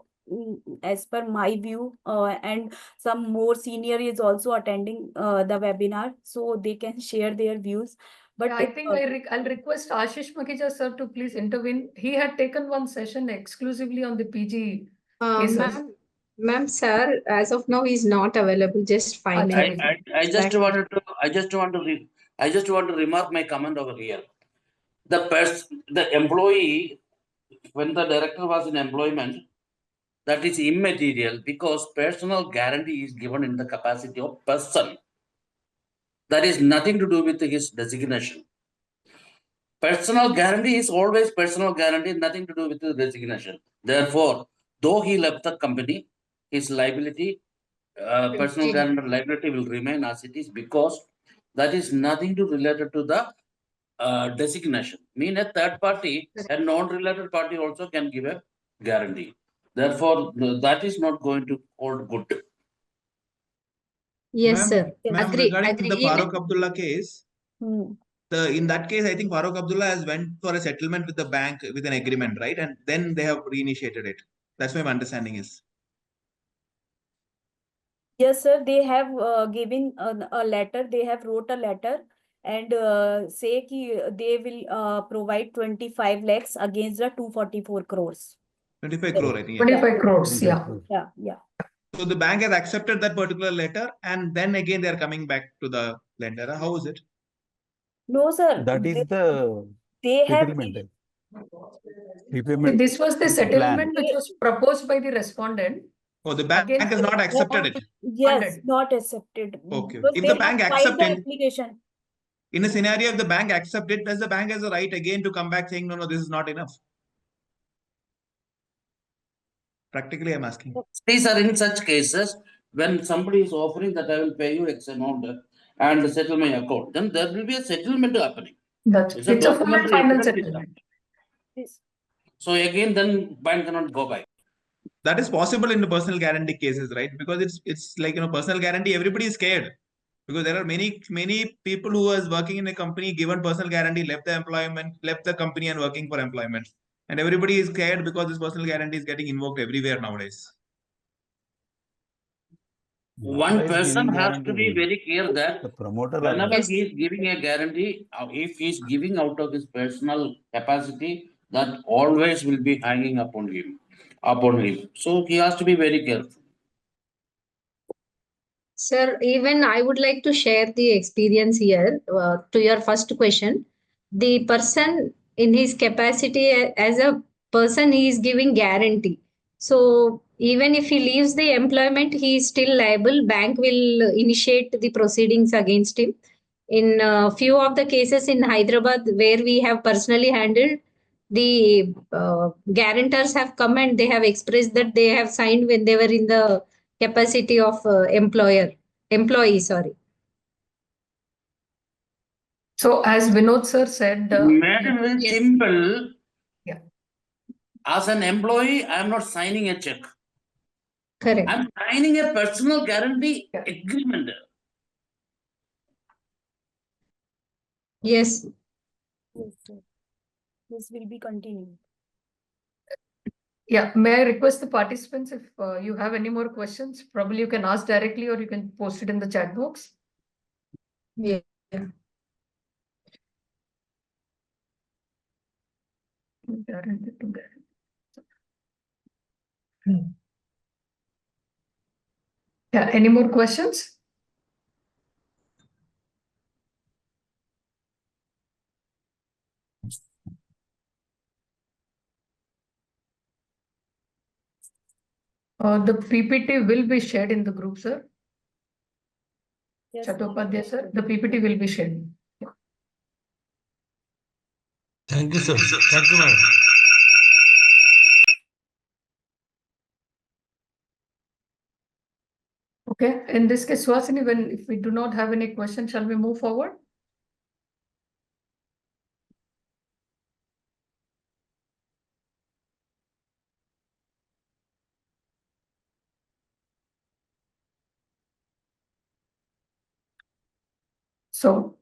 my view, and some more senior is also attending the webinar, so they can share their views. But Yeah, I think I'll request Ashish Makhija sir to please intervene. He had taken one session exclusively on the PG cases. Ma'am, sir, as of now, is not available. Just 5 Acha, minutes. I just want to remark my comment over here. The employee, when the director was in employment, that is immaterial because personal guarantee is given in the capacity of person. That is nothing to do with his designation. Personal guarantee is always personal guarantee, nothing to do with the designation. Therefore, though he left the company, his liability, personal guarantee liability will remain as it is, because that is nothing to related to the designation. Mean a third party, a non-related party also can give a guarantee. Therefore, that is not going to hold good. Yes, sir. Ma'am, Agree. regarding Agree. the Even- Farooq Abdullah case, in that case, I think Farooq Abdullah has went for a settlement with the bank with an agreement, right? And then they have reinitiated it. That's my understanding is. Yes, sir. They have given a letter. They have wrote a letter and say ki they will provide 25 lakhs against the 244 crores. 25 crore, I think. 25 crores, yeah. Yeah, yeah. So the bank has accepted that particular letter, and then again they are coming back to the lender. How is it? No, sir. That is the They have settlement. Repayment This was the plan. settlement which was proposed by the respondent. Oh, the bank Against has the not accepted it. Yes, funded. not accepted. Okay. Because If they the have bank filed accept the in, application. in a scenario, if the bank accept it, does the bank has a right again to come back saying, no, this is not enough? Practically, I'm asking. These are in such cases when somebody is offering that I will pay you X amount and settle my account, then there will be a settlement happening. That's It's it's a full and documentary final evidence is settlement. Yes. So again, then bank cannot go back. That is possible in the personal guarantee cases, right? Because it's like, personal guarantee, everybody is scared. Because there are many people who was working in a company, given personal guarantee, left the company and working for employment. And everybody is scared because this personal guarantee is getting invoked everywhere nowadays. One person has to be very clear that the promoter whenever Yes. he is giving a guarantee, if he is giving out of his personal capacity, that always will be hanging upon him. So he has to be very careful. Sir, even I would like to share the experience here to your first question. The person in his capacity as a person, he is giving guarantee. So even if he leaves the employment, he is still liable. Bank will initiate the proceedings against him. In few of the cases in Hyderabad where we have personally handled, the guarantors have come and they have expressed that they have signed when they were in the capacity of employee, sorry. So as Vinod sir said, Made it very Yes. simple. Yeah. As an employee, I am not signing a check. Correct. I'm signing a personal guarantee Yeah. agreement. Yes. Yes, sir. This will be continued. Yeah, may I request the participants if you have any more questions, probably you can ask directly or you can post it in the chat box. Yeah. Guarantee to guarantee. Yeah, any more questions? The PPT will be shared in the group, sir. Yes. Chattopadhyay, sir, the PPT will be shared. Thank you, sir. Thank you, madam. Okay, in this case, Suhasini, if we do not have any questions, shall we move forward? So,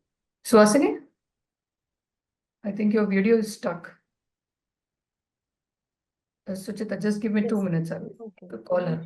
Suhasini, I think your video is stuck. Suchita, just give me 2 minutes. I will call her.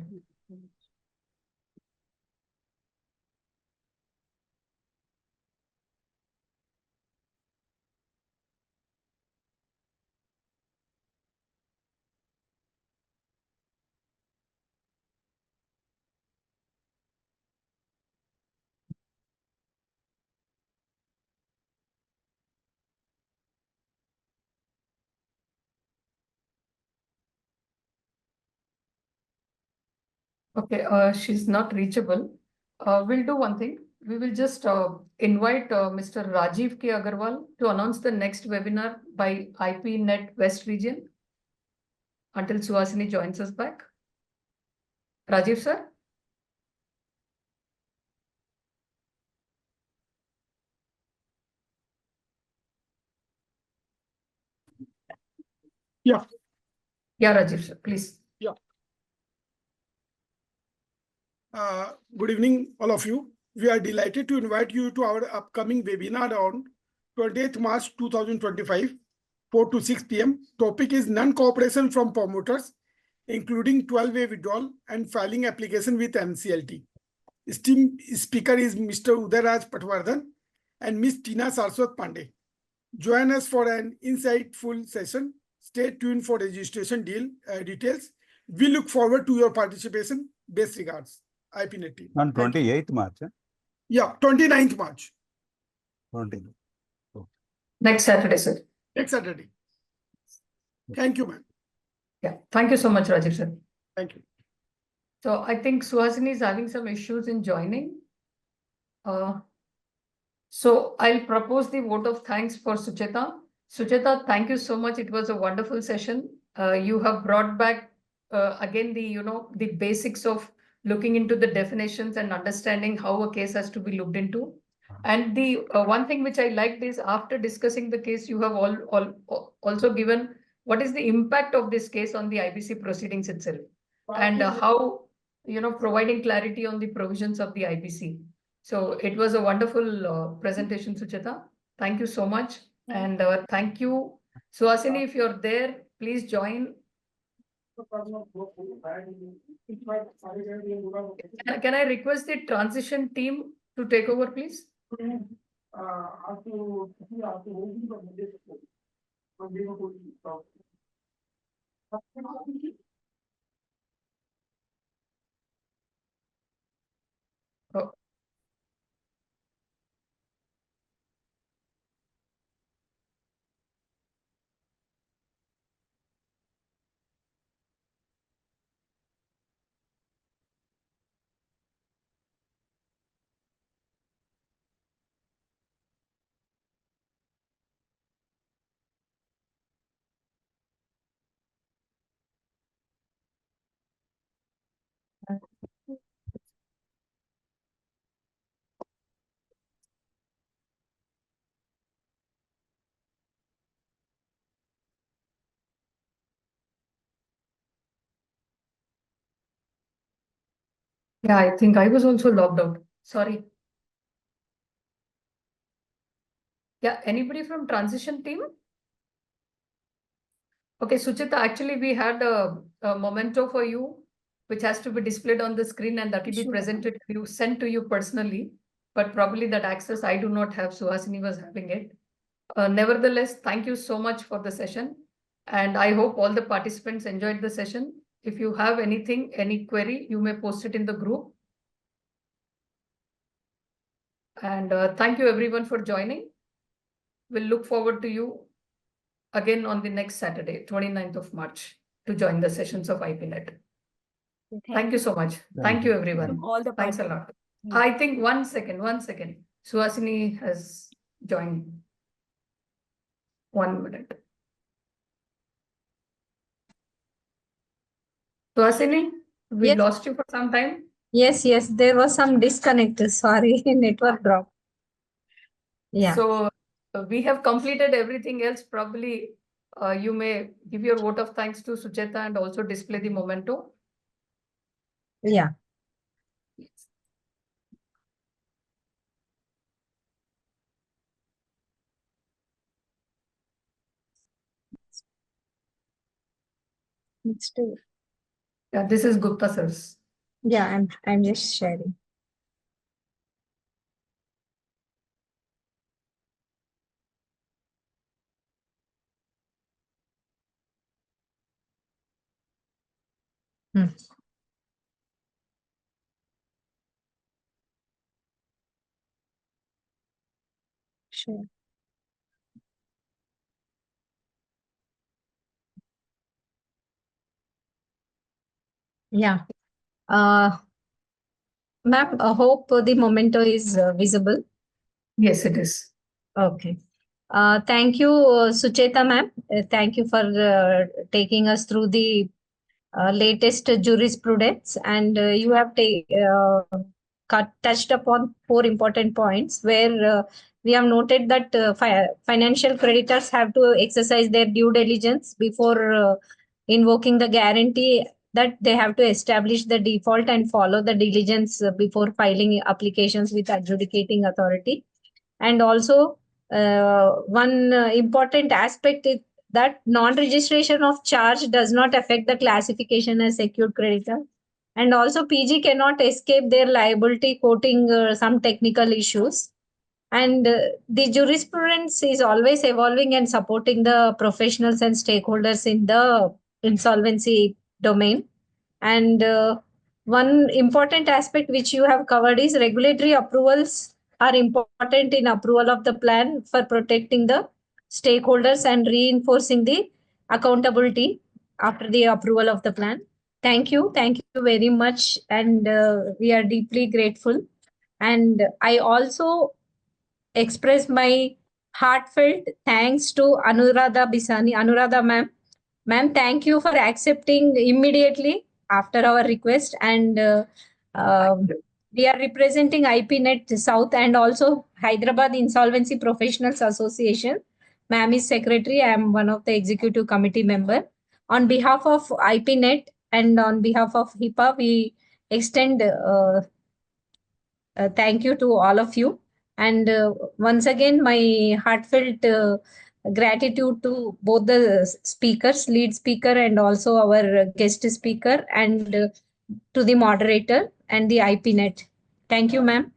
Okay, she's not reachable. We'll do one thing. we will just invite Mr. Rajiv K. Agarwal to announce the next webinar by IPNet West Region until Suhasini joins us back. Rajiv, sir. Yeah. Yeah, Rajiv, sir, please. Yeah. Good evening, all of you. We are delighted to invite you to our upcoming webinar on 20th March 2025, 4 to 6 p.m. Topic is non-cooperation from promoters, including 12-way withdrawal and filing application with NCLT. Esteemed speaker is Mr. Udayraj Patwardhan and Ms. Tina Saraswat Pandey. Join us for an insightful session. Stay tuned for registration details. We look forward to your participation. Best regards, IPNet team. On 28th March. Yeah, 29th March. 20. Next Saturday, sir. Next Saturday. Thank you, ma'am. Yeah, thank you so much, Rajiv, sir. Thank you. So I think Suhasini is having some issues in joining. So I'll propose the vote of thanks for Sucheta. Sucheta, thank you so much. It was a wonderful session. You have brought back again the basics of looking into the definitions and understanding how a case has to be looked into. And the one thing which I liked is after discussing the case, you have also given what is the impact of this case on the IBC proceedings itself, and how providing clarity on the provisions of the IBC. So it was a wonderful presentation, Sucheta. Thank you so much. And thank you, Suhasini, if you're there, please join. Can I request the transition team to take over, please? Oh. Yeah, I think I was also logged out. Sorry. Yeah, anybody from transition team? Okay, Suchita, actually we had a memento for you, which has to be displayed on the screen and that will be presented to you, sent to you personally. But probably that access I do not have, Suhasini was having it. Nevertheless, thank you so much for the session. And I hope all the participants enjoyed the session. If you have anything, any query, you may post it in the group. And thank you everyone for joining. We'll look forward to you again on the next Saturday, 29th of March, to join the sessions of IPNet. Thank you so much. Thank you, everyone. All the Thanks a lot. I think one second. Suhasini has joined. 1 minute. Suhasini, we Yes. lost you for some time. Yes, there was some disconnect. Sorry, network drop. Yeah. So we have completed everything else. Probably you may give your vote of thanks to Sucheta and also display the memento. Yeah. Yeah, this is Gupta sirs. Yeah, I'm just sharing. Sure. Yeah. Ma'am, I hope the memento is visible. Yes, it is. Okay. Thank you, Sucheta ma'am. Thank you for taking us through the latest jurisprudence, and you have touched upon 4 important points where we have noted that financial creditors have to exercise their due diligence before invoking the guarantee, that they have to establish the default and follow the diligence before filing applications with adjudicating authority. And also one important aspect is that non-registration of charge does not affect the classification as secured creditor. And also PG cannot escape their liability, quoting some technical issues. And the jurisprudence is always evolving and supporting the professionals and stakeholders in the insolvency domain. And one important aspect which you have covered is regulatory approvals are important in approval of the plan for protecting the stakeholders and reinforcing the accountability after the approval of the plan. Thank you. Thank you very much. And we are deeply grateful. And I also express my heartfelt thanks to Anuradha Bisani. Anuradha ma'am. Ma'am, thank you for accepting immediately after our request. And we are representing IPNet South and also Hyderabad Insolvency Professionals Association. Ma'am is secretary. I am one of the executive committee member. On behalf of IPNet and on behalf of HIPAA, we extend thank you to all of you. And once again, my heartfelt gratitude to both the speakers, lead speaker and also our guest speaker, and to the moderator and the IPNet. Thank you, ma'am.